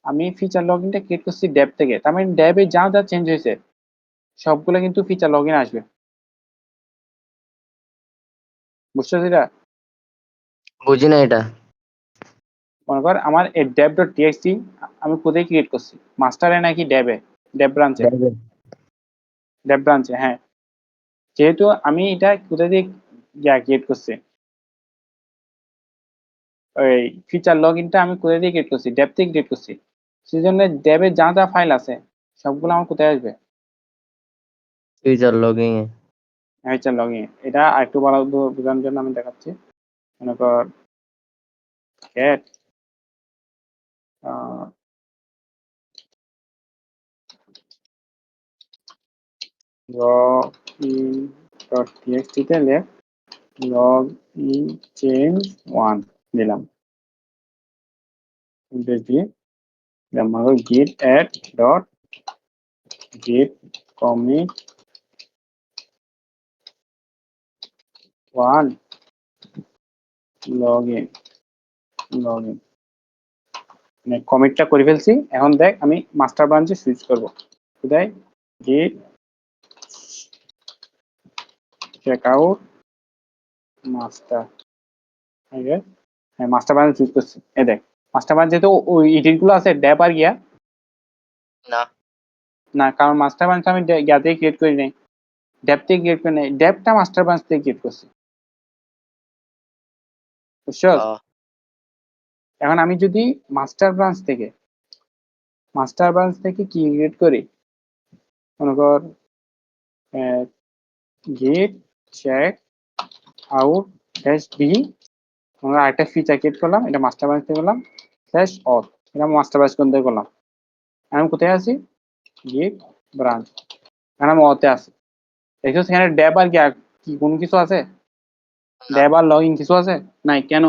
Speaker 1: আমি ফিচার লগ ইনটা ক্রিয়েট করছি ডেপ থেকে, তার মানে ডেপে যা যা চেঞ্জ হয়েছে সবগুলো কিন্তু ফিচার লগ ইন আসবে, বুঝছো সেটা।
Speaker 2: বুঝি না এটা।
Speaker 1: মনে কর আমার এই ডেপ ডট টিএক্সটি আমি কোথায় ক্রিয়েট করছি, মাস্টারে নাকি ডেবে, ডেপ ব্রাঞ্চে, ডেপ ব্রাঞ্চে, হ্যাঁ। যেহেতু আমি এটা কোথা দিয়ে ক্রিয়েট করছি, ওই ফিচার লগ ইনটা আমি কোথা দিয়ে ক্রিয়েট করছি, ডেপ থেকে ক্রিয়েট করছি, সেই জন্য ডেবে যা যা ফাইল আছে সবগুলো আমার কোথায় আসবে,
Speaker 2: feature logging A.
Speaker 1: Feature log in. এটা আরেকটু ভালো বোঝানোর জন্য আমি দেখাচ্ছি, মনে কর get log in dot txt তে log in change one দিলাম, দিয়ে git add dot git commit one login, মানে কমিটটা করে ফেলছি। এখন দেখ আমি মাস্টার ব্রাঞ্চে সুইচ করব। কোথায়? গিট চেকআউট মাস্টার। হ্যাঁ, মাস্টার ব্রাঞ্চে চুজ করছি। এই দেখ মাস্টার ব্রাঞ্চে তো ওই এডিট গুলো আছে ড্যাপ আর গিয়া
Speaker 2: না
Speaker 1: না, কারণ মাস্টার ব্রাঞ্চ আমি গিয়াতে ক্রিয়েট করি নাই, ড্যাপ থেকে ক্রিয়েট করি নাই, ড্যাপটা মাস্টার ব্রাঞ্চ থেকে ক্রিয়েট করছি, বুঝছো?
Speaker 2: ও,
Speaker 1: এখন আমি যদি মাস্টার ব্রাঞ্চ থেকে কি ক্রিয়েট করি, মনে কর git check out dash B, আমরা আরেকটা ফিচার ক্রিয়েট করলাম, এটা মাস্টার ব্রাঞ্চ থেকে করলাম স্ল্যাশ অথ, এটা মাস্টার ব্রাঞ্চ কোন থেকে করলাম। আমি কোথায় আছি? গেট ব্রাঞ্চ, এখন আমি অতে আছি। দেখছো সেখানে ড্যাব আর কি কোনো কিছু আছে?
Speaker 2: না
Speaker 1: ড্যাব আর লগইন কিছু আছে? নাই। কেন?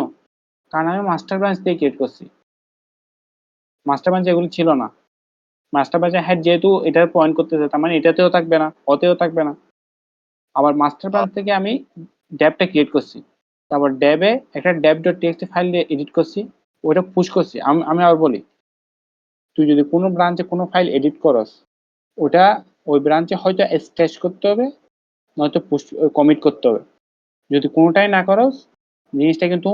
Speaker 1: কারণ আমি মাস্টার ব্রাঞ্চ থেকে ক্রিয়েট করছি, মাস্টার ব্রাঞ্চ এগুলো ছিল না। মাস্টার ব্রাঞ্চে হেড যেহেতু এটার পয়েন্ট করতেছে, তার মানে এটাতেও থাকবে না, অতেও থাকবে না। আবার মাস্টার
Speaker 2: ও,
Speaker 1: ব্রাঞ্চ থেকে আমি ড্যাবটা ক্রিয়েট করছি, তারপর ড্যাবে একটা ড্যাব ডট টিএক্সটি ফাইল দিয়ে এডিট করছি, ওইটা পুশ করছি। আমি আবার বলি, তুই যদি কোনো ব্রাঞ্চে কোনো ফাইল এডিট করস, ওটা ওই ব্রাঞ্চে হয়তো স্ট্রেচ করতে হবে, নয়তো পুশ কমিট করতে হবে। যদি কোনোটাই না করস, জিনিসটা কিন্তু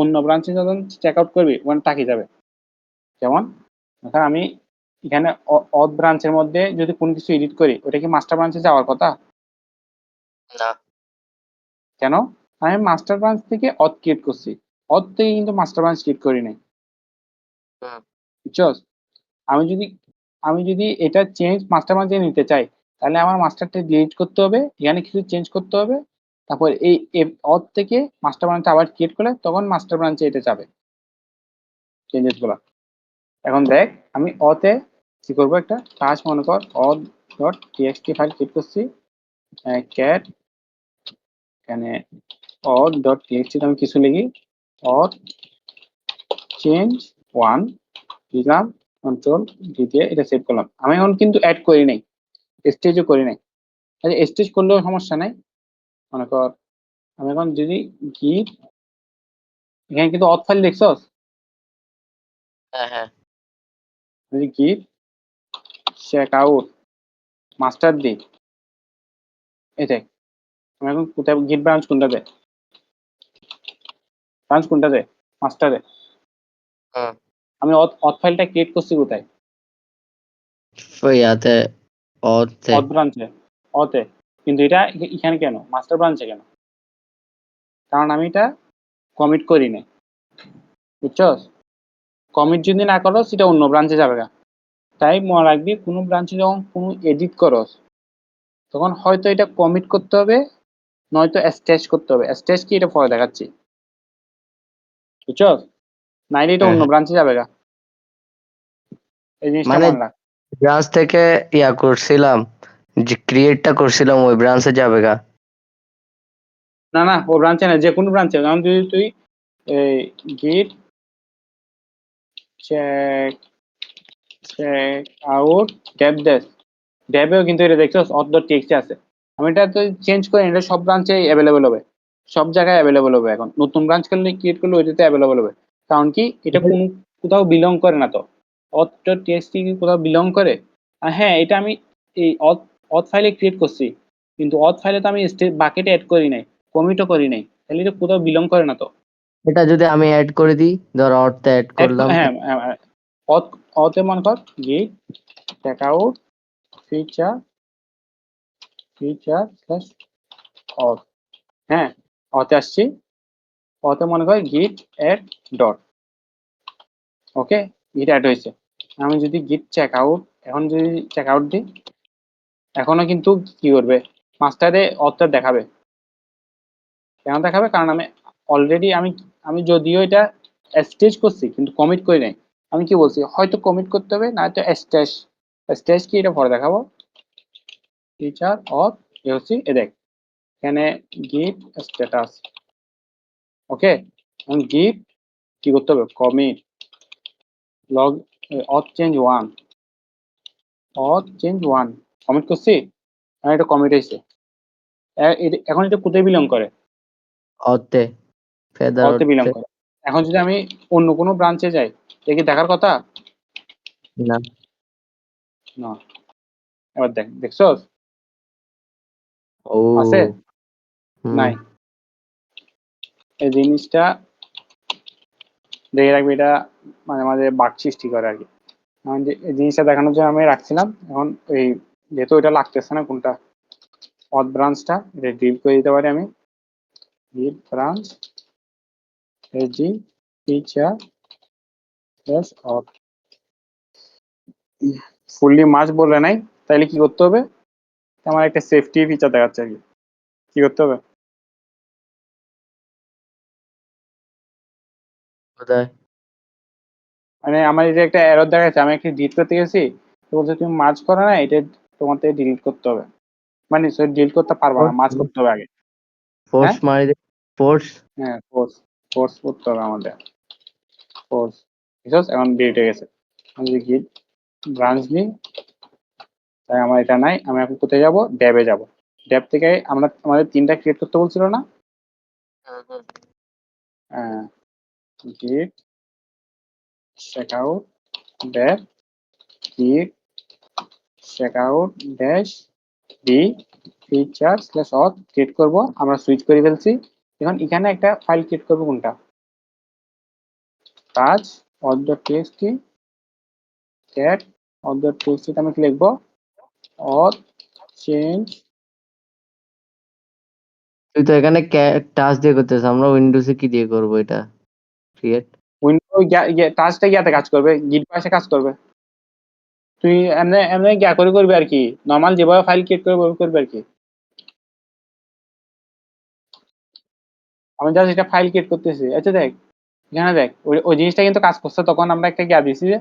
Speaker 1: অন্য ব্রাঞ্চে যখন চেক আউট করবি ওখানে তাকিয়ে যাবে। যেমন এখন আমি এখানে অথ ব্রাঞ্চের মধ্যে যদি কোনো কিছু এডিট করি, ওটা কি মাস্টার ব্রাঞ্চে যাওয়ার কথা?
Speaker 2: না
Speaker 1: কেন? আমি মাস্টার ব্রাঞ্চ থেকে অথ ক্রিয়েট করছি, অথ থেকে কিন্তু মাস্টার ব্রাঞ্চ ক্রিয়েট করি নাই,
Speaker 2: হুম,
Speaker 1: বুঝছস? আমি যদি এটা চেঞ্জ মাস্টার ব্রাঞ্চে নিতে চাই, তাহলে আমার মাস্টারটা ডিলিট করতে হবে, এখানে কিছু চেঞ্জ করতে হবে, তারপর এই অথ থেকে মাস্টার ব্রাঞ্চ আবার ক্রিয়েট করলে তখন মাস্টার ব্রাঞ্চে এটা যাবে চেঞ্জেস গুলা। এখন দেখ আমি অতে কি করবো, একটা কাজ মনে কর অথ ডট টিএক্সটি ফাইল ক্রিয়েট করছি, ক্যাট এখানে অথ ডট টিএক্সটি আমি কিছু লিখি, অথ চেঞ্জ ওয়ান দিলাম, কন্ট্রোল ডি দিয়ে এটা সেভ করলাম। আমি এখন কিন্তু অ্যাড করি নাই, স্টেজও করি নাই। আচ্ছা স্টেজ করলেও সমস্যা নাই, মনে কর আমি এখন যদি গিট, এখানে কিন্তু অথ ফাইল দেখছস,
Speaker 2: হ্যাঁ হ্যাঁ
Speaker 1: যদি গিট চেক আউট মাস্টার দিই, এই দেখ আমি এখন কোথায় গিট ব্রাঞ্চ কোনটাতে, মাস্টারে।
Speaker 2: হুম,
Speaker 1: আমি অথ ফাইলটা ক্রিয়েট করছি কোথায়?
Speaker 2: ওই ইয়াতে ওতে
Speaker 1: অথ ব্রাঞ্চে, অতে। কিন্তু এটা এখানে কেন মাস্টার ব্রাঞ্চে কেন? কারণ আমি এটা কমিট করি নাই, বুঝছস? কমিট যদি না করো সেটা অন্য ব্রাঞ্চে যাবে না। তাই মনে রাখবি কোনো ব্রাঞ্চে যখন কোনো এডিট করস, তখন হয়তো এটা কমিট করতে হবে, নয়তো স্ট্রেচ করতে হবে। স্ট্রেচ কি এটা পরে দেখাচ্ছি, বুঝছস? নাইলে এটা
Speaker 2: হ্যাঁ
Speaker 1: অন্য
Speaker 2: হ্যাঁ
Speaker 1: ব্রাঞ্চে যাবে না, এই জিনিসটা
Speaker 2: মানে
Speaker 1: মনে রাখ।
Speaker 2: ব্রাঞ্চ থেকে ইয়া করছিলাম, যে ক্রিয়েটটা করছিলাম ওই ব্রাঞ্চে যাবে গা।
Speaker 1: না না, ও ব্রাঞ্চে না, যে কোনো ব্রাঞ্চে। যেমন যদি তুই এই গিট চেক চেক আউট ড্যাব দেস, ড্যাবেও কিন্তু এটা দেখছো অথ ডট টিএক্সটি আছে। আমি এটা তো চেঞ্জ করি, এটা সব ব্রাঞ্চে অ্যাভেলেবল হবে, সব জায়গায় অ্যাভেলেবল হবে। এখন নতুন ব্রাঞ্চ করলে ক্রিয়েট করলে ওইটাতে অ্যাভেলেবল হবে। কারণ কি এটা কোনো কোথাও বিলং করে না তো, অথ ডট টিএক্সটি কি কোথাও বিলং করে? আর হ্যাঁ, এটা আমি এই অথ ফাইলে ক্রিয়েট করছি, কিন্তু অথ ফাইলে তো আমি বাকেটে অ্যাড করি নাই, কমিটও করি নাই, তাহলে এটা কোথাও বিলং করে না তো।
Speaker 2: এটা যদি আমি অ্যাড করে দিই, ধর অর্থে অ্যাড করলাম,
Speaker 1: হ্যাঁ, অথ অথে মনে কর গিট চেক আউট ফিচার স্ল্যাশ অথ, হ্যাঁ অতে আসছি, অতে মনে কর গিট অ্যাড ডট, ওকে গিট অ্যাড হয়েছে। আমি যদি গিট চেক আউট, এখন যদি চেক আউট দিই, এখনো কিন্তু কি করবে, মাস্টারে অথটা দেখাবে। কেন দেখাবে? কারণ আমি অলরেডি আমি যদিও এটা স্টেজ করছি কিন্তু কমিট করি নাই। আমি কি বলছি, হয়তো কমিট করতে হবে, না তো স্টেজ। স্টেজ কি এটা পরে দেখাবো, ফিচার অথ এ হচ্ছে এ দেখ এখানে গিট স্ট্যাটাস, ওকে। এখন গিট কি করতে হবে, commit log auth change one, commit করছি, আর এটা কমিট হয়েছে। এখন এটা কোথায় বিলং করে?
Speaker 2: অর্থে ফেদার
Speaker 1: অতে বিলং
Speaker 2: অর্থে।
Speaker 1: করে। এখন যদি আমি অন্য কোনো ব্রাঞ্চে যাই, এটা কি দেখার কথা?
Speaker 2: না।
Speaker 1: না। এবার দেখছস?
Speaker 2: ও।
Speaker 1: আছে?
Speaker 2: হুম।
Speaker 1: নাই। এই জিনিসটা দেখে রাখবি, এটা মাঝে মাঝে বাগ সৃষ্টি করে আর কি। এখন যে এই জিনিসটা দেখানোর জন্য আমি রাখছিলাম। এখন এই যেহেতু এটা লাগতেছে না কোনটা অথ ব্রাঞ্চটা, এটা ডিলিট করে দিতে পারি আমি। ডিলিট ব্রাঞ্চ এসজি feature plus auth. Fully merge বলে নাই, তাইলে কি করতে হবে? আমার একটা সেফটি ফিচার দেখাচ্ছে আর কি। কি করতে হবে?
Speaker 2: কোথায়?
Speaker 1: মানে আমার এই যে একটা এরর দেখাচ্ছে, আমি একটা ডিলিট করতে গেছি, তো বলছে তুমি মার্জ করো না, এটা তোমার থেকে ডিলিট করতে হবে। মানে ডিলিট করতে পারবা না, মার্জ করতে হবে আগে।
Speaker 2: ফোর্স
Speaker 1: হ্যাঁ,
Speaker 2: মারি দে। ফোর্স।
Speaker 1: হ্যাঁ, ফোর্স ফোর্স করতে হবে আমাদের। ফোর্স, ঠিক আছে, এখন ডিলিট হয়ে গেছে। আমি যদি গিট ব্রাঞ্চ নিই, তাই আমার এটা নাই। আমি এখন কোথায় যাব? ড্যাবে যাব। ড্যাব থেকে আমাদের তিনটা ক্রিয়েট করতে বলছিল না? গিট checkout dash git checkout dash D feature slash auth create করব। আমরা সুইচ করে ফেলছি। এখন এখানে একটা ফাইল ক্রিয়েট করব, কোনটা? কাজ auth.txt cat auth.txt তে আমি কি লিখবো? auth change.
Speaker 2: তুই তো এখানে টাচ দিয়ে করতেছিস, আমরা উইন্ডোজে কি দিয়ে করবো এটা ক্রিয়েট?
Speaker 1: উইন্ডো টাচটা ইয়াতে কাজ করবে, গিট পাশে কাজ করবে। তুই এমনি এমনি গিয়া করে করবি আর কি, নর্মাল যেভাবে ফাইল ক্রিয়েট করবে ওইভাবে করবি আর কি। আমি জাস্ট এটা ফাইল ক্রিয়েট করতেছি। আচ্ছা দেখ, এখানে দেখ, ওই ওই জিনিসটা কিন্তু কাজ করছে। তখন আমরা একটা গিয়া দিছি যে,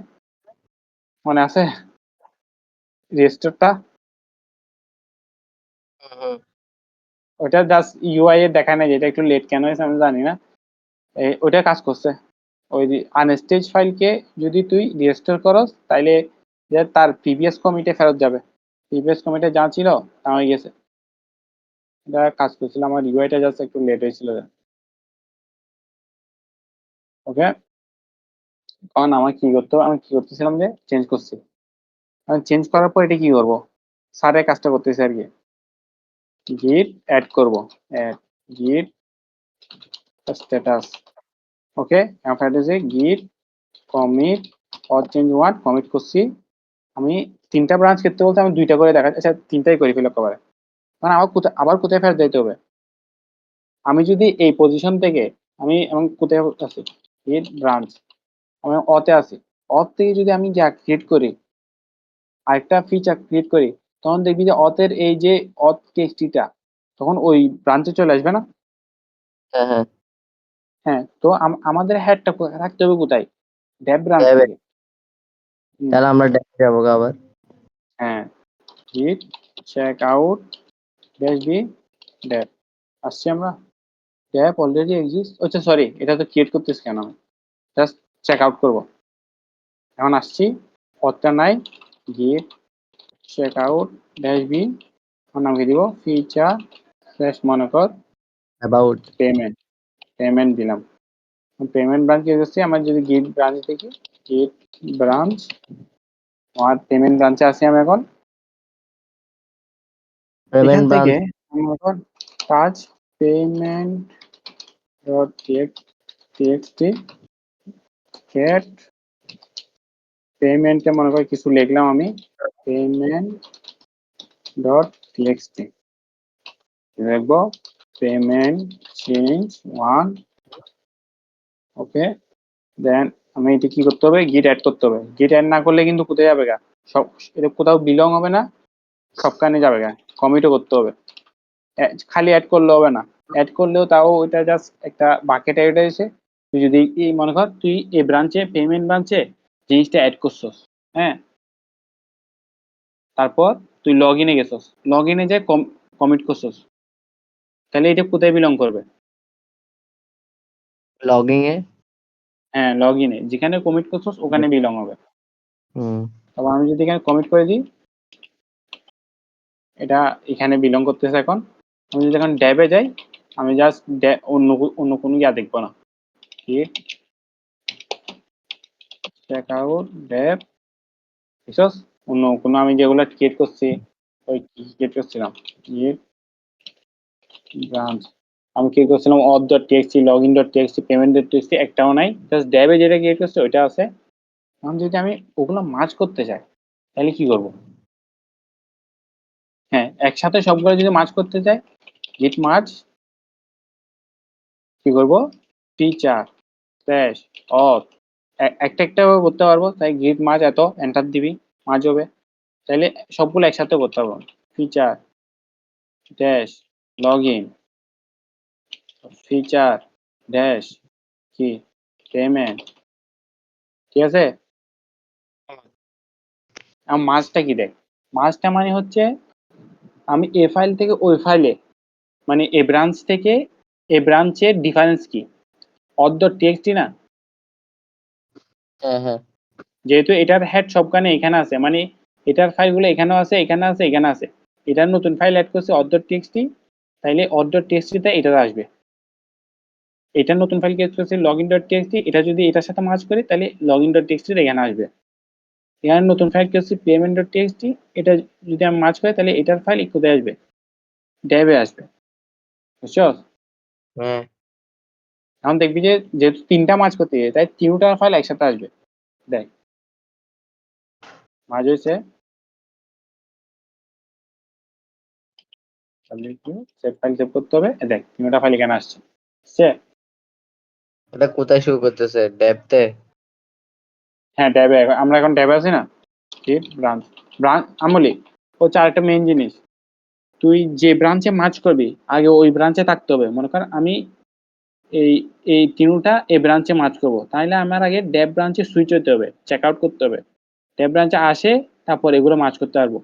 Speaker 1: মনে আছে রেজিস্টারটা? ওটা জাস্ট ইউআই এ দেখায় না, যেটা একটু লেট কেন হয়েছে আমি জানি না। ওইটা কাজ করছে। ওই আনস্টেজ ফাইলকে যদি তুই রেজিস্টার করস, তাইলে যে তার প্রিভিয়াস কমিটে ফেরত যাবে। প্রিভিয়াস কমিটে যা ছিল তা হয়ে গেছে। এটা কাজ করছিল, আমার ইউআইটা জাস্ট একটু লেট হয়েছিল। ওকে, কারণ আমার কি করতে হবে? আমি কি করতেছিলাম যে চেঞ্জ করছি। আমি চেঞ্জ করার পর এটা কি করবো? স্যারের কাজটা করতেছি আর কি। গিট অ্যাড করব, অ্যাড গিট স্ট্যাটাস। ওকে, এখন ফাইলটা গিট commit or change one commit করছি। আমি তিনটা ব্রাঞ্চ করতে বলতে আমি দুইটা করে দেখা, আচ্ছা তিনটাই করে ফেলো কভারে। মানে আমার কোথায় আবার কোথায় ফেরত দিতে হবে? আমি যদি এই পজিশন থেকে আমি এবং কোথায় আছি, গিট ব্রাঞ্চ, আমি অতে আছি। অথ থেকে যদি আমি যা ক্রিয়েট করি, আরেকটা ফিচার ক্রিয়েট করি, তখন দেখবি যে অথের এই যে অথ টেক্সটিটা তখন ওই ব্রাঞ্চে চলে আসবে না?
Speaker 2: হ্যাঁ, হ্যাঁ।
Speaker 1: হ্যাঁ, তো আমাদের হেডটা রাখতে হবে কোথায়? ডেভ ব্রাঞ্চ
Speaker 2: ট্যাবে।
Speaker 1: থেকে। হুম,
Speaker 2: তাহলে আমরা ট্যাবে যাবো গা আবার।
Speaker 1: হ্যাঁ, git check out dash B dev আসছি আমরা। ড্যাপ অলরেডি এক্সিস্ট, আচ্ছা সরি, এটা তো ক্রিয়েট করতেছি কেন? আমি জাস্ট চেক আউট করবো। এখন আসছি, অতটা নাই। গিট চেক আউট ড্যাশ বি, এখন নামকে দিব ফিচার স্ল্যাশ মনে কর
Speaker 2: অ্যাবাউট।
Speaker 1: পেমেন্ট। পেমেন্ট দিলাম। পেমেন্ট ব্রাঞ্চ ইউজ হচ্ছে আমার, যদি গিট ব্রাঞ্চ থেকে গিট ব্রাঞ্চ, আমার পেমেন্ট ব্রাঞ্চে আছি আমি এখন। এখান
Speaker 2: পেমেন্ট
Speaker 1: থেকে
Speaker 2: ব্রাঞ্চ।
Speaker 1: আমি এখন কাজ পেমেন্ট ডট টিএক্সটি গেট পেমেন্টে মনে করি কিছু লিখলাম আমি, পেমেন্ট ডট টিএক্সটি লিখবো পেমেন্ট চেঞ্জ ওয়ান। ওকে, দেন আমি এটা কি করতে হবে? গিট অ্যাড করতে হবে। গিট অ্যাড না করলে কিন্তু কোথায় যাবে গা? সব, এটা কোথাও বিলং হবে না, সবখানে যাবে গা। কমিটও করতে হবে। খালি অ্যাড করলে হবে না। অ্যাড করলেও তাও ওইটা জাস্ট একটা বাকেট অ্যাড এসে, তুই যদি এই মনে কর তুই এই ব্রাঞ্চে পেমেন্ট ব্রাঞ্চে জিনিসটা অ্যাড করছস, হ্যাঁ, তারপর তুই লগ ইনে গেছস, লগ ইনে যে কমিট করছস, তাহলে এটা কোথায় বিলং করবে?
Speaker 2: লগইং এ।
Speaker 1: হ্যাঁ, লগ ইনে যেখানে কমিট করছস ওখানে বিলং হবে।
Speaker 2: হুম।
Speaker 1: তারপর আমি যদি এখানে কমিট করে দিই, এটা এখানে বিলং করতেছে এখন। আমি যদি এখন ড্যাবে যাই, আমি জাস্ট অন্য অন্য কোনো ইয়া দেখবো না। git checkout dev বুঝছস অন্য কোনো আমি যেগুলো ক্রিয়েট করছি ওই ক্রিয়েট করছিলাম git branch আমি কি করছিলাম auth.txt login.txt payment.txt একটাও নাই জাস্ট ড্যাবে যেটা ক্রিয়েট করছে ওইটা আছে এখন যদি আমি ওগুলো মার্জ করতে চাই তাহলে কি করব হ্যাঁ একসাথে সবগুলো যদি মার্জ করতে চাই git merge কি করব ফিচার স্ল্যাশ অথ একটা একটা ভাবে করতে পারবো তাই git merge এত এন্টার দিবি মার্জ হবে তাহলে সবগুলো একসাথে করতে পারবো feature dash login feature dash কি পেমেন্ট ঠিক আছে আমার মার্জটা কি দেখ মার্জটা মানে হচ্ছে আমি এ ফাইল থেকে ওই ফাইলে মানে এ ব্রাঞ্চ থেকে এ ব্রাঞ্চের ডিফারেন্স কি auth.txt না
Speaker 2: হ্যাঁ হ্যাঁ
Speaker 1: যেহেতু এটার হেড সবখানে এখানে আছে মানে এটার ফাইলগুলো এখানেও আছে এখানে আছে এখানে আছে এটার নতুন ফাইল অ্যাড করছে auth.txt তাইলে auth.txt তে এটা আসবে এটার নতুন ফাইল ক্রিয়েট করছে login.txt এটা যদি এটার সাথে মার্জ করি তাহলে login.txt এখানে আসবে এখানে নতুন ফাইল ক্রিয়েট করছি payment.txt এটা যদি আমি মার্জ করি তাহলে এটার ফাইল কোথায় আসবে ড্যাবে আসবে বুঝছো
Speaker 2: হ্যাঁ
Speaker 1: এখন দেখবি যে যেহেতু তিনটা মার্জ করতে গিয়ে তাই তিনটার ফাইল একসাথে আসবে দেখ মার্জ হয়েছে তাহলে একটু সেভ ফাইল সেভ করতে হবে দেখ তিনটা ফাইল এখানে আসছে সে
Speaker 2: এটা কোথায় শুরু করতেছে ডেপতে
Speaker 1: হ্যাঁ ড্যাবে আমরা এখন ড্যাবে আছি না গিট ব্রাঞ্চ ব্রাঞ্চ আমলি হচ্ছে আরেকটা মেইন জিনিস তুই যে ব্রাঞ্চে মার্জ করবি আগে ওই ব্রাঞ্চে থাকতে হবে মনে কর আমি এই এই তিনটা এই ব্রাঞ্চে মার্জ করবো তাহলে আমার আগে ড্যাব ব্রাঞ্চে সুইচ হতে হবে চেক আউট করতে হবে ড্যাব ব্রাঞ্চে আসে তারপর এগুলো মার্জ করতে পারবো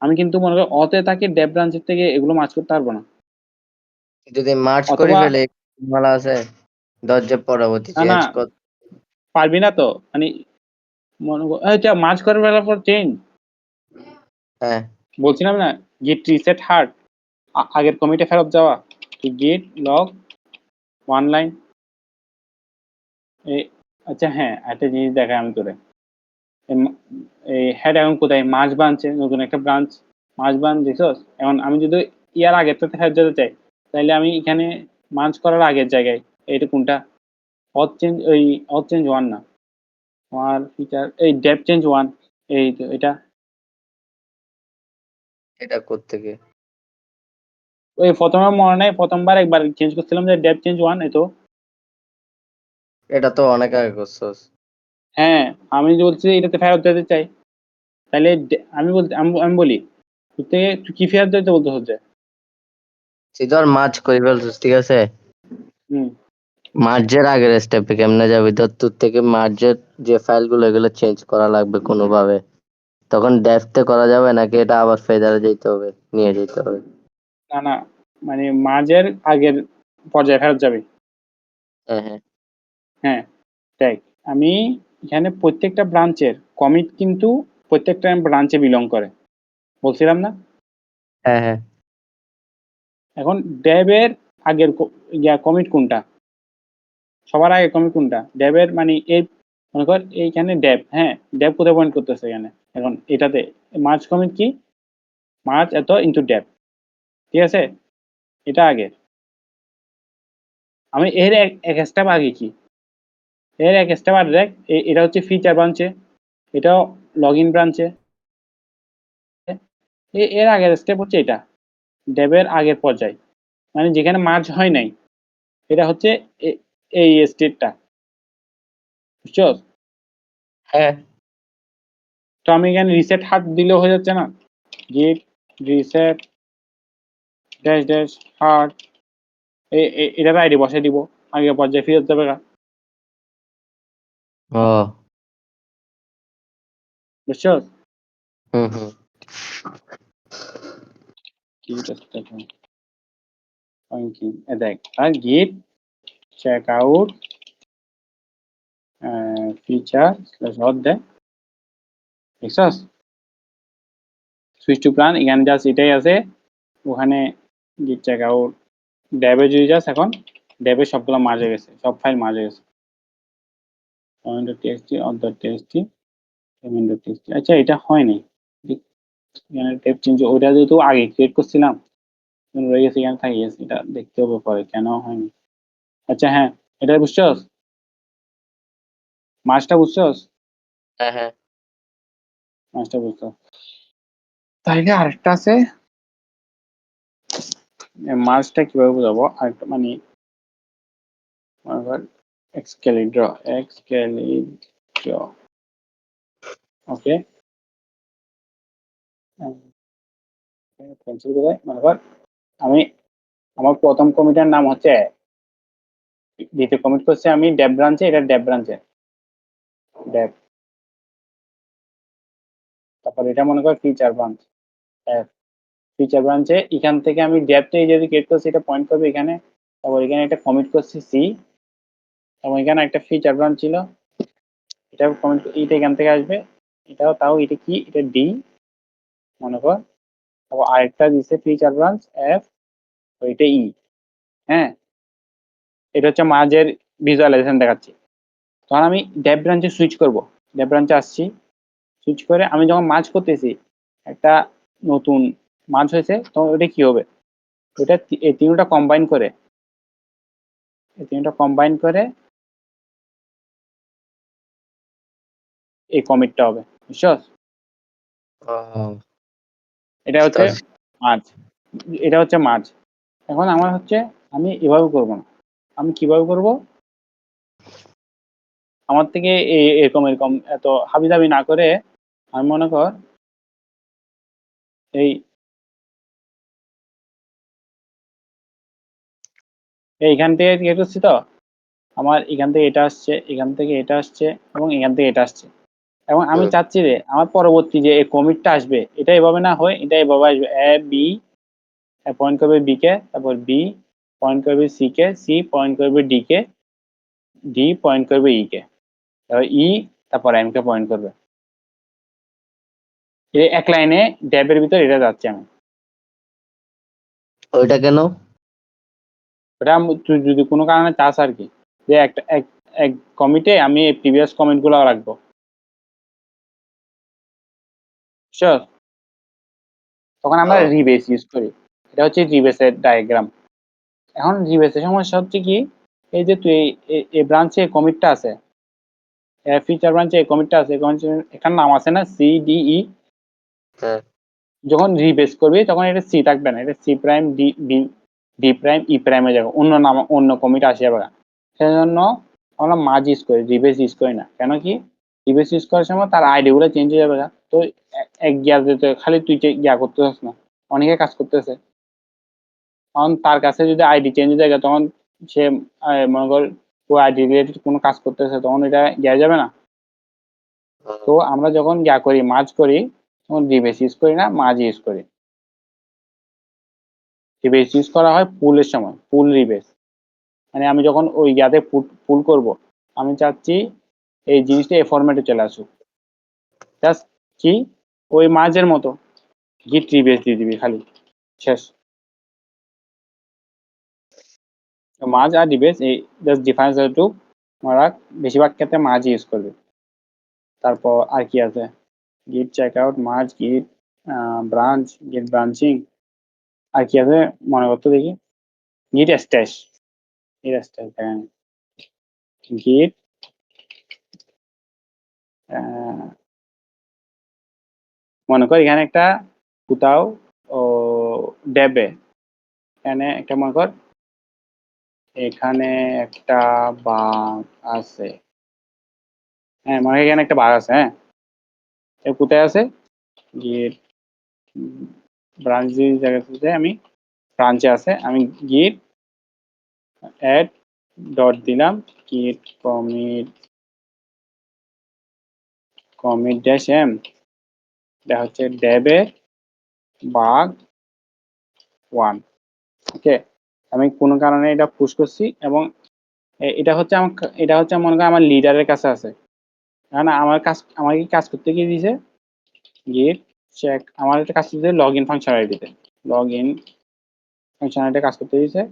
Speaker 1: আমি কিন্তু মনে কর অতে থাকি ড্যাব ব্রাঞ্চের থেকে এগুলো মার্জ করতে পারবো না
Speaker 2: যদি মার্চ করে
Speaker 1: অথবা
Speaker 2: ফেলে মালা আছে দরজা পরবর্তী
Speaker 1: না না
Speaker 2: চেঞ্জ কর
Speaker 1: পারবি না তো মানে মনে কর মার্জ করে ফেলার পর চেঞ্জ
Speaker 2: হ্যাঁ
Speaker 1: বলছিলাম না গিট রিসেট হার্ট আগের কমিটে ফেরত যাওয়া গিট লগ ওয়ান লাইন এই আচ্ছা হ্যাঁ একটা জিনিস দেখাই আমি তোরে এই হেড এখন কোথায় মার্চ ব্রাঞ্চে নতুন একটা ব্রাঞ্চ মার্চ ব্রাঞ্চ দেখছস এখন আমি যদি ইয়ার আগের থেকে হেড যেতে চাই তাহলে আমি এখানে মার্চ করার আগের জায়গায় এটা কোনটা অথ চেঞ্জ ওই অথ চেঞ্জ ওয়ান না আমার ফিচার এই ডেপ চেঞ্জ ওয়ান এই তো এটা
Speaker 2: এটা করতে
Speaker 1: ওই প্রথমে মনে নেই প্রথমবার একবার চেঞ্জ করছিলাম যে ডেপ চেঞ্জ ওয়ান এই তো
Speaker 2: এটা তো অনেক আগে করছস
Speaker 1: হ্যাঁ আমি যে বলছি এটাতে ফেরত যেতে চাই তাহলে আমি বলতে আমি বলি তুই কি ফেরত যেতে বলতে হচ্ছে
Speaker 2: তুই ধর মার্চ করে ফেলছিস ঠিক আছে
Speaker 1: হুম
Speaker 2: মার্চের আগের স্টেপে কেমনে যাবি ধর তোর থেকে মার্চের যে ফাইলগুলো এগুলো চেঞ্জ করা লাগবে কোনোভাবে তখন ডেফতে করা যাবে নাকি এটা আবার ফেদারে যেতে হবে নিয়ে যেতে হবে
Speaker 1: না না মানে মাঝের আগের পর্যায়ে ফেরত যাবে
Speaker 2: হ্যাঁ হ্যাঁ
Speaker 1: হ্যাঁ দেখ আমি এখানে প্রত্যেকটা ব্রাঞ্চের কমিট কিন্তু প্রত্যেকটা ব্রাঞ্চে বিলং করে বলছিলাম না
Speaker 2: হ্যাঁ হ্যাঁ
Speaker 1: এখন ড্যাবের আগের কমিট কোনটা সবার আগে কমিট কোনটা ড্যাবের মানে এই মনে কর এইখানে ড্যাব হ্যাঁ ড্যাব কোথায় পয়েন্ট করতেছে এখানে এখন এটাতে মার্চ কমিট কি মার্চ এত ইন্টু ড্যাব ঠিক আছে এটা আগে আমি এর এক স্টেপ আগে কি এর এক স্টেপ আগে দেখ এটা হচ্ছে ফিচার ব্রাঞ্চে এটাও লগ ইন ব্রাঞ্চে এর আগের স্টেপ হচ্ছে এটা ডেবের আগের পর্যায় মানে যেখানে মার্জ হয় নাই এটা হচ্ছে এই স্টেটটা বুঝছো
Speaker 2: হ্যাঁ
Speaker 1: তো আমি এখানে রিসেট হার্ট দিলেও হয়ে যাচ্ছে না গিট রিসেট ড্যাশ ড্যাশ হার্ট এটার আইডি বসাই দিব আগের পর্যায়ে ফিরত যাবে না
Speaker 2: ও
Speaker 1: বুঝছো
Speaker 2: হুম হুম
Speaker 1: গিট দেখ আর গিট চেক আউট ফিচার হট দেয় দেখছস সুইচ টু প্ল্যান এখানে জাস্ট এটাই আছে ওখানে গিট চেক আউট ড্যাবে যদি যাস এখন ডেভের সবগুলো মার্জ হয়ে গেছে, সব ফাইল মার্জ হয়ে গেছে। .txt auth.txt main.txt আচ্ছা এটা হয়নি, এখানে টেপ চেঞ্জ ওইটা যেহেতু আগে ক্রিয়েট করছিলাম রয়ে গেছে, এখানে থাকে গেছে, এটা দেখতে হবে পরে কেন হয়নি। আচ্ছা হ্যাঁ, এটা বুঝছস, মার্জটা বুঝছস,
Speaker 2: হ্যাঁ হ্যাঁ।
Speaker 1: মার্জটা বুঝছস। তাইলে আরেকটা আছে, মার্জটা কিভাবে বোঝাবো আরেকটা, মানে এক্সক্যালিড্র ওকে পেন্সিল করে মনে কর আমি আমার প্রথম কমিটার নাম হচ্ছে, দ্বিতীয় কমিট করছি আমি ডেভ ব্রাঞ্চে, এটা ডেভ ব্রাঞ্চে ডেভ, তারপর এটা মনে কর ফিচার ব্রাঞ্চ, ফিচার ব্রাঞ্চে এখান থেকে আমি ডেভটা যদি ক্রিয়েট করছি এটা পয়েন্ট করবে এখানে, তারপর এখানে একটা কমিট করছি সি, এবং এখানে একটা ফিচার ব্রাঞ্চ ছিল, এটা কমিট, এটা এখান থেকে আসবে, এটাও তাও, এটা কি, এটা ডি মনে কর, তারপর আরেকটা দিচ্ছে ফিচার ব্রাঞ্চ এফ, ওইটা ই। হ্যাঁ, এটা হচ্ছে মাঝের ভিজুয়ালাইজেশন দেখাচ্ছি। তখন আমি ডেভ ব্রাঞ্চে সুইচ করব, ডেভ ব্রাঞ্চে আসছি, সুইচ করে আমি যখন মার্জ করতেছি একটা নতুন মার্জ হয়েছে, তখন ওটা কি হবে, ওটা এই তিনটা কম্বাইন করে, এই তিনটা কম্বাইন করে এই কমিটটা হবে, বুঝছস? এটা
Speaker 2: বুঝতে
Speaker 1: হচ্ছে
Speaker 2: পারছি।
Speaker 1: মার্জ, এটা হচ্ছে মার্জ। এখন আমার হচ্ছে আমি এভাবে করব না, আমি কিভাবে করব, আমার থেকে এরকম এরকম এত হাবিজাবি না করে আমি মনে কর এই এইখান থেকে ক্রিয়েট করছি, তো আমার এখান থেকে এটা আসছে, এখান থেকে এটা আসছে, এবং এখান থেকে এটা আসছে, এবং আমি চাচ্ছি যে আমার পরবর্তী যে এই কমিটটা আসবে এটা এভাবে না হয়, এটা এভাবে আসবে, এ বি পয়েন্ট করবে বি কে, তারপর বি পয়েন্ট করবে সি কে, সি পয়েন্ট করবে ডি কে, ডি পয়েন্ট করবে ই কে, তারপর ই তারপর এম কে পয়েন্ট করবে, এই এক লাইনে ড্যাবের ভিতর এটা যাচ্ছে আমি।
Speaker 2: ওইটা কেন?
Speaker 1: ওটা তুই যদি কোনো কারণে চাস আর কি, যে একটা এক কমিটে আমি এই প্রিভিয়াস কমেন্ট গুলো রাখবো, শিওর? তখন আমরা
Speaker 2: ও,
Speaker 1: রিবেস ইউজ করি, এটা হচ্ছে রিবেসের ডায়াগ্রাম। এখন রিবেসের সমস্যা হচ্ছে কি, এই যে তুই এই ব্রাঞ্চে কমিটটা আছে, ফিচার ব্রাঞ্চে এই কমিটটা আছে, এখানে নাম আছে না সি ডি ই,
Speaker 2: হ্যাঁ
Speaker 1: যখন রিবেস করবি তখন এটা সি থাকবে না, এটা C prime D D D prime E প্রাইমে যাবে, অন্য নাম অন্য কমিট আসে যাবে। সেজন্য আমরা মার্জ ইউজ করি, রিবেস ইউজ করি না। কেন কি, রিবেস ইউজ করার সময় তার আইডি গুলো চেঞ্জ হয়ে যাবে, তো এক গিয়ার যেতে খালি তুই গিয়া করতেছিস না, অনেকে কাজ করতেছে, তখন তার কাছে যদি আইডি চেঞ্জ হয়ে যায় তখন সে মনে কর ওই আইডি রিলেটেড কোনো কাজ করতেছে, তখন এটা গিয়া যাবে না। তো আমরা যখন গিয়া করি মার্জ করি তখন রিবেস ইউজ করি না, মার্জ ইউজ করি। রিবেস ইউজ করা হয় পুলের সময়, পুল রিবেস, মানে আমি যখন ওই ইয়াতে পুল করব, আমি চাচ্ছি এই জিনিসটা এই ফরম্যাটে চলে আসুক, জাস্ট কি ওই মার্জের মতো গিট রিবেস দিয়ে দিবি খালি, শেষ। মার্জ আর রিবেস এই জাস্ট ডিফারেন্স একটু আমরা বেশিরভাগ ক্ষেত্রে মার্জ ইউজ করবে। তারপর আর কি আছে, গিট চেক আউট, মার্জ, গিট ব্রাঞ্চ, গিট ব্রাঞ্চিং, আর কি আছে মনে করতে দেখি, গিট স্ট্যাশ, গিট স্ট্যাশ দেখেন, গিট মনে কর এখানে একটা কোথাও ও ডেবে, এখানে একটা মনে কর এখানে একটা বাগ আছে, হ্যাঁ মনে কর এখানে একটা বাগ আছে, হ্যাঁ এ কোথায় আছে, গিট ব্রাঞ্চ জায়গাতে আমি ব্রাঞ্চে আছে, আমি গিট অ্যাড ডট দিলাম, গিট কমিট ড্যাশ এম, এটা হচ্ছে ডেবে বাগ 1। ওকে, আমি কোনো কারণে এটা পুশ করছি, এবং এটা হচ্ছে আমার, এটা হচ্ছে মনে করেন আমার লিডারের কাছে আছে, কারণ আমার কাজ, আমাকে কাজ করতে গিয়ে দিয়েছে গিট চেক, আমার একটা কাজ করতে লগ ইন ফাংশনালিটিতে, লগ ইন ফাংশনালিটি কাজ করতে দিয়েছে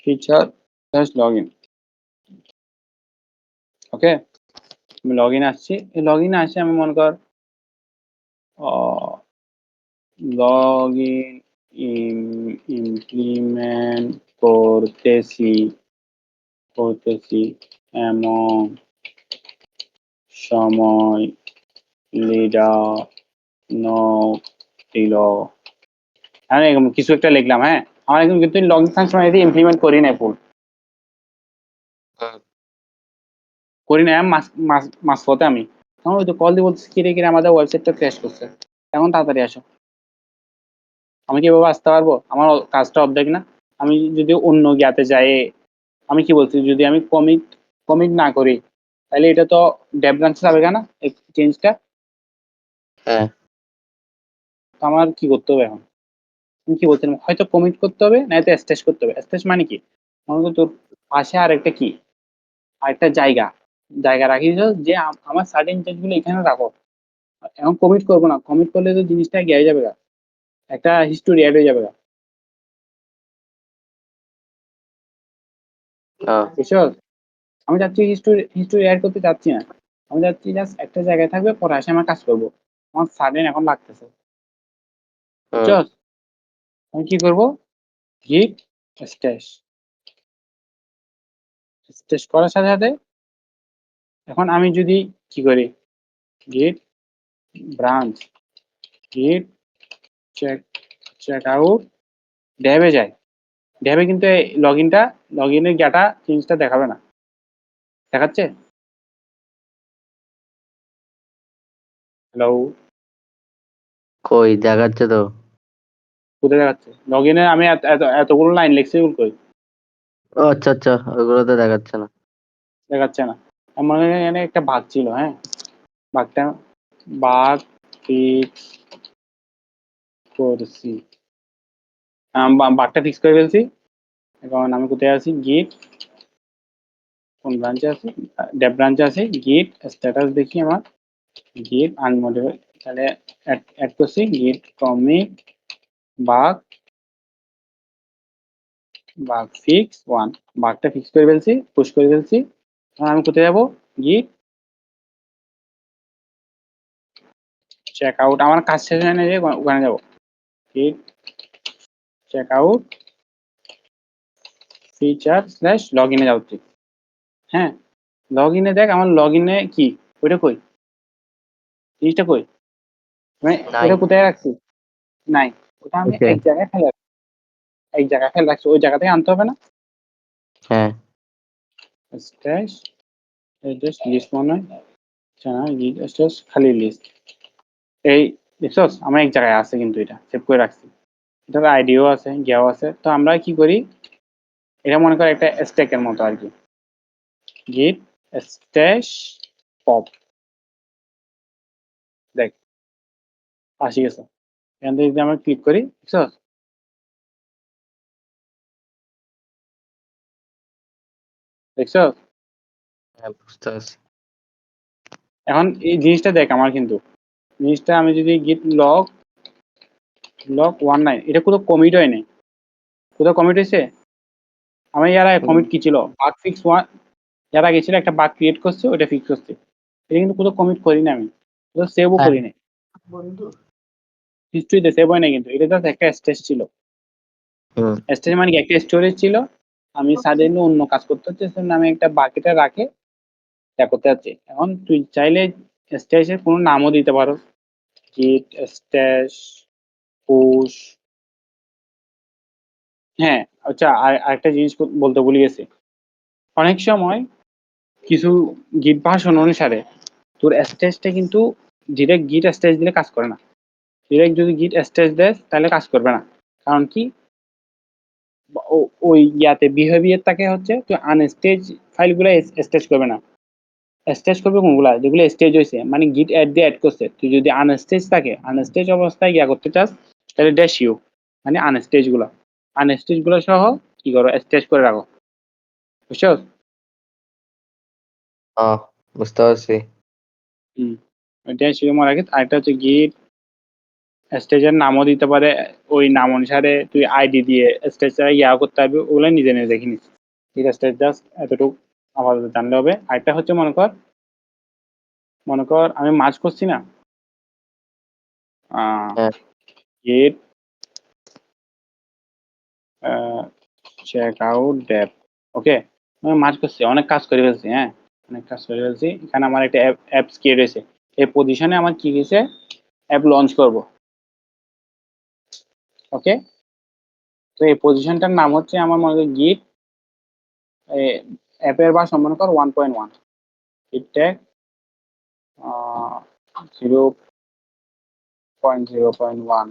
Speaker 1: feature just log in. Okay, আমি লগ ইন আসছি। এই লগ ইনে আসে আমি মনে কর লগ ইন ইমপ্লিমেন্ট করতেছি এমন সময় লিডার নোট দিল। হ্যাঁ, এরকম কিছু একটা লিখলাম। হ্যাঁ, আমার এখন কিন্তু লগ ইন ফাংশনালিটি ইমপ্লিমেন্ট করি নাই ফুল। করি নাই আমি মাঝপথে আমি। তখন ওই তো কল দিয়ে বলতেছি কিরে আমাদের ওয়েবসাইটটা ক্র্যাশ করছে। এখন তাড়াতাড়ি আসো। আমি কি এভাবে আসতে পারবো? আমার কাজটা অর্ধেক না? আমি যদি অন্য জ্ঞাতে যাই, আমি কি বলছি যদি আমি কমিট না করি তাহলে এটা তো ডেভ ব্রাঞ্চে যাবে কেন এই চেঞ্জটা?
Speaker 2: হ্যাঁ,
Speaker 1: তো আমার কি করতে হবে এখন? আমি কি বলছিলাম হয়তো কমিট করতে হবে নয়তো স্টেজ করতে হবে। স্টেজ মানে কি? মনে কর তোর পাশে আরেকটা কি আরেকটা জায়গা রাখি যে আমার সার্টেন চেঞ্জ গুলো এখানে রাখো। এখন কমিট করবো না, কমিট করলে তো জিনিসটা গিয়ে যাবে গা, একটা হিস্টোরি অ্যাড হয়ে যাবে গা। বুঝছো? আমি চাচ্ছি হিস্টোরি অ্যাড করতে চাচ্ছি না। আমি চাচ্ছি জাস্ট একটা জায়গায় থাকবে, পরে আসে আমার কাজ করবো। আমার সাডেন এখন লাগতেছে। বুঝছো? আমি কি করবো? গিট স্ট্যাশ স্ট্যাশ করার সাথে সাথে এখন আমি যদি কি করি গিট ব্রাঞ্চ গিট চেক চেক আউট ড্যাবে যায়। ড্যাবে কিন্তু লগ ইনের ডাটা চেঞ্জটা দেখাবে না। দেখাচ্ছে? হ্যালো?
Speaker 2: কই দেখাচ্ছে তো।
Speaker 1: কোথায় দেখাচ্ছে? লগ ইনে আমি এতগুলো লাইন লিখছি কই?
Speaker 2: ও আচ্ছা আচ্ছা, ওইগুলো তো দেখাচ্ছে না।
Speaker 1: দেখাচ্ছে না। আমার এখানে একটা বাগ ছিল। হ্যাঁ, বাগটা বাগ ফিক্স করছি। বাগটা ফিক্স করে ফেলছি। এখন আমি কোথায় আছি? গিট কোন ব্রাঞ্চে আছি? ডেভ ব্রাঞ্চে আছি। গিট স্ট্যাটাস দেখি আমার গিট আনমোডিফাইড তাহলে অ্যাড করছি গিট কমিট বাগ ফিক্স 1। বাগটা ফিক্স করে ফেলছি, পুশ করে ফেলছি। এখন আমি কোথায় যাবো? Git check out. আমার কাজ শেষ হয় না যে ওখানে যাবো। Git check out feature slash log ইনে যাচ্ছি। হ্যাঁ, লগ ইনে দেখ আমার লগ ইনে কি ওইটা কই? জিনিসটা কই? মানে
Speaker 2: নাই।
Speaker 1: ওটা কোথায় রাখছি? নাই। ওটা আমি
Speaker 2: ওকে।
Speaker 1: এক জায়গায় ফেলে রাখছি। ওই জায়গা থেকে আনতে হবে না?
Speaker 2: হ্যাঁ।
Speaker 1: স্ট্যাশ জাস্ট লিস্ট মনে হয়। আচ্ছা না, স্ট্যাশ খালি লিস্ট। এই দেখছস আমার এক জায়গায় আছে কিন্তু এটা সেভ করে রাখছি। এটার আইডিও আছে, গিয়াও আছে। তো আমরা কি করি? এটা মনে কর একটা স্ট্যাকের মতো আর কি। গিট স্ট্যাশ পপ। দেখ আসি গেছে। এখান থেকে যদি আমরা ক্লিক করি, দেখছস? দেখছস?
Speaker 2: হ্যাঁ, বুঝতে পারছি।
Speaker 1: এখন এই জিনিসটা দেখ আমার কিন্তু জিনিসটা আমি যদি গিট লক 19 এটা কোথাও কমিট হয় নাই। কোথাও কমিট হয়েছে? আমার ইয়ার আগে
Speaker 2: হুম।
Speaker 1: কমিট কি ছিল? বাগ ফিক্স 1 এর আগে ছিল একটা বাগ ক্রিয়েট করছে ওটা ফিক্স করছে। এটা কিন্তু কোথাও কমিট করি না আমি। কোথাও সেভও
Speaker 2: হ্যাঁ।
Speaker 1: করি নাই। হিস্ট্রিতে সেভ হয় না কিন্তু। এটা জাস্ট একটা স্টেজ ছিল।
Speaker 2: হুম।
Speaker 1: স্টেজ মানে কি একটা স্টোরেজ ছিল। আমি সাডেনলি অন্য কাজ করতে হচ্ছে সেজন্য আমি একটা বাকেটে রাখে তা করতে যাচ্ছি। এখন তুই চাইলে স্টেজের কোনো নামও দিতে পারো। গিট স্ট্যাশ পুশ। হ্যাঁ, আচ্ছা আরেকটা জিনিস বলতে ভুলে গেছি। অনেক সময় কিছু গিট ভার্সন অনুসারে তোর স্টেজটা কিন্তু ডিরেক্ট গিট স্টেজ দিলে কাজ করে না। ডিরেক্ট যদি গিট স্টেজ দেয় তাহলে কাজ করবে না। কারণ কি? ওই ইয়াতে বিহেভিয়ারটাকে হচ্ছে তুই আনস্টেজ ফাইলগুলো স্টেজ করবে না। স্টেজ করবে কোনগুলা যেগুলো স্টেজ হয়েছে মানে গিট অ্যাড দিয়ে অ্যাড করছে। তুই যদি আনস্টেজ থাকে আনস্টেজ অবস্থায় ইয়া করতে চাস তাহলে ড্যাশ ইউ মানে আনস্টেজ গুলো সহ কি করো স্টেজ করে রাখো। বুঝছো?
Speaker 2: হ্যাঁ, বুঝতে পারছি।
Speaker 1: হুম, ড্যাশ ইউ মারা আগে আরেকটা হচ্ছে গিট স্টেজের নামও দিতে পারে। ওই নাম অনুসারে তুই আইডি দিয়ে স্টেজটা ইয়া করতে হবে। ওগুলো নিজে নিজে দেখে নিস। ঠিক আছে, জাস্ট এতটুকু আপাতত জানলে হবে। আরেকটা হচ্ছে মনে কর আমি মার্জ করছি না,
Speaker 2: হ্যাঁ
Speaker 1: গেট চেক আউট ডেপ, ওকে, আমি মার্জ করছি, অনেক কাজ করে ফেলছি, হ্যাঁ অনেক কাজ করে ফেলছি। এখানে আমার একটা অ্যাপস ক্রিয়েট হয়েছে, এই পজিশনে আমার কি গেছে, অ্যাপ লঞ্চ করব, ওকে। তো এই পজিশনটার নাম হচ্ছে আমার মনে করি গিট, অ্যাপের ভার্সন মনে কর 1.1, গিট ট্যাগ 0.0.1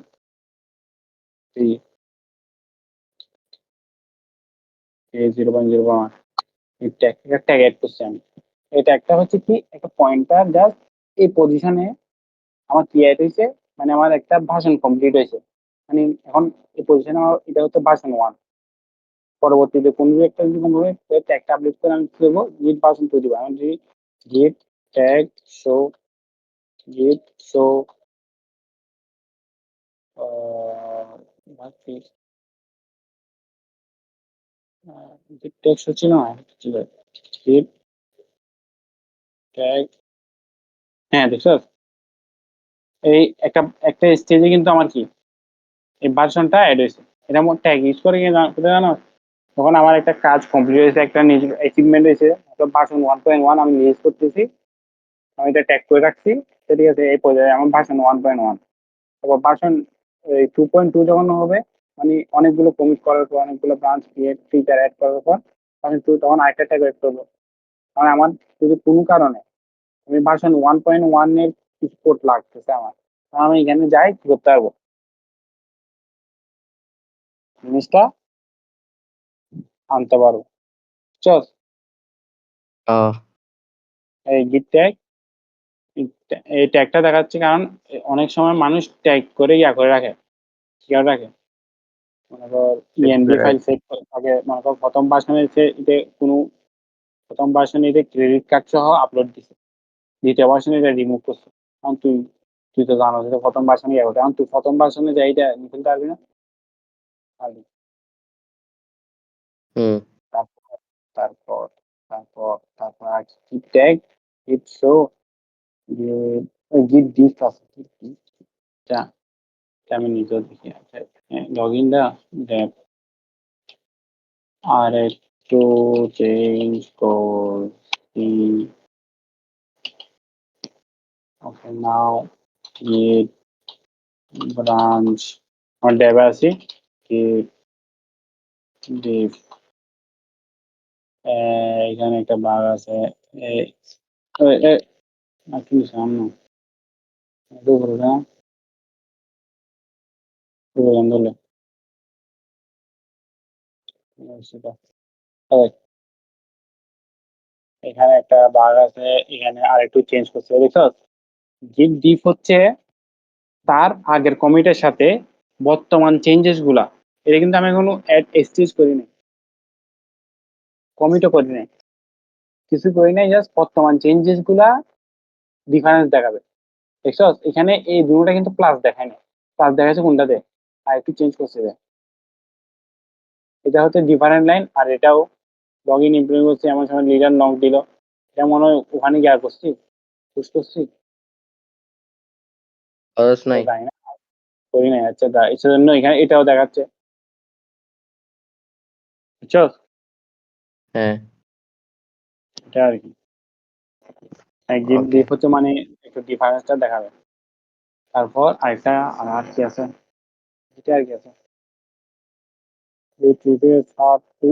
Speaker 1: 0.0.1 এই ট্যাগ অ্যাড করছি আমি। এই ট্যাগটা হচ্ছে কি একটা পয়েন্টার, জাস্ট এই পজিশনে আমার কি অ্যাড হয়েছে, মানে আমার একটা ভার্সন কমপ্লিট হয়েছে, মানে এখন এই পজিশনে আমার এটা হচ্ছে ভার্সন 1। পরবর্তীতে কোনো একটা যদি কোনো ট্যাগটা আপডেট করে আমি কি করবো, গিট ভার্সন 2 দিব। আমি যদি গিট tag show git show what is git tag show ছিল না, ছিল git tag, হ্যাঁ দেখছো, এই একটা একটা স্টেজে কিন্তু আমার কি এই ভার্সনটা অ্যাড হয়েছে। এটা আমার ট্যাগ ইউজ করে কি কোথায় জানো, তখন আমার একটা কাজ কমপ্লিট হয়েছে, একটা নিজের অ্যাচিভমেন্ট হয়েছে, ভার্সন 1.1 আমি ইউজ করতেছি, আমি এটা ট্যাগ করে রাখছি, ঠিক আছে। এই পর্যায়ে আমার ভার্সন 1.1, তারপর ভার্সন 2.2 যখন হবে, মানে অনেকগুলো কমিট করার পর, অনেকগুলো ব্রাঞ্চ ক্রিয়েট ফিচার অ্যাড করার পর ভার্সন 2 তখন আরেকটা ট্যাগ অ্যাড করবো। কারণ আমার যদি কোনো কারণে আমি ভার্সন 1.1 এর কিছু কোড লাগতেছে আমার, তাহলে আমি এখানে যাই কি করতে পারবো, জিনিসটা আনতে পারবো। চল,
Speaker 2: ও
Speaker 1: এই গিট ট্যাগ, এই ট্যাগটা দেখাচ্ছে কারণ অনেক সময় মানুষ ট্যাগ করে ইয়া করে রাখে, কি করে রাখে, মনে কর ইএনভি ফাইল সেভ করে থাকে, মনে কর প্রথম ভার্সনে এতে কোনো প্রথম ভার্সনে এতে ক্রেডিট কার্ড সহ আপলোড দিছে, দ্বিতীয় ভার্সনে এটা রিমুভ করছে। কারণ তুই তুই তো জানো যে প্রথম ভার্সনে ইয়ে করতে, কারণ তুই প্রথম ভার্সনে যাই এটা নিতে পারবি না, পারবি।
Speaker 2: হুম
Speaker 1: তারপর তারপর তারপর আর কি ট্যাগ, গিট শো, গিট ডিফ আছে, git diff, এটা এটা আমি নিজেও দেখি, আচ্ছা লগ ইন দা ডেপ আর একটু চেঞ্জ করছি, ওকে নাও গিট ব্রাঞ্চ, আমার ডেবে আছি, গিট ডিফ, এখানে একটা বাগ আছে, এ- কি সামনে দুপুরে না দুপুরে সেটা, এই, এখানে একটা বাগ আছে, এখানে আর একটু চেঞ্জ করছে দেখছো। গিট ডিফ হচ্ছে তার আগের কমিটের সাথে বর্তমান চেঞ্জেস গুলা, এটা কিন্তু আমি কোনো অ্যাড এক্সচেঞ্জ করি নাই, কমিটও করি নাই, কিছু করি নাই, জাস্ট বর্তমান চেঞ্জেস গুলা ডিফারেন্স দেখাবে, দেখছো। এখানে এই দুটোটা কিন্তু প্লাস দেখায় না, প্লাস দেখাচ্ছে কোনটাতে, আর একটু চেঞ্জ করছে যে। এটা হচ্ছে ডিফারেন্ট লাইন, আর এটাও লগ ইন ইমপ্লিমেন্ট করছি, এমন সময় লিডার নক দিল, এটা মনে হয় ওখানে গিয়ে করছি, পুশ করছি,
Speaker 2: খরচ নাই।
Speaker 1: জানি না, করি নাই। আচ্ছা এটার জন্য এখানে এটাও দেখাচ্ছে, বুঝছো,
Speaker 2: হ্যাঁ
Speaker 1: এটা আর কি গিট
Speaker 2: ওকে।
Speaker 1: ডিপ হচ্ছে মানে একটু ডিফারেন্সটা দেখাবে। তারপর আরেকটা আর কি আছে, এটা আর কি আছে,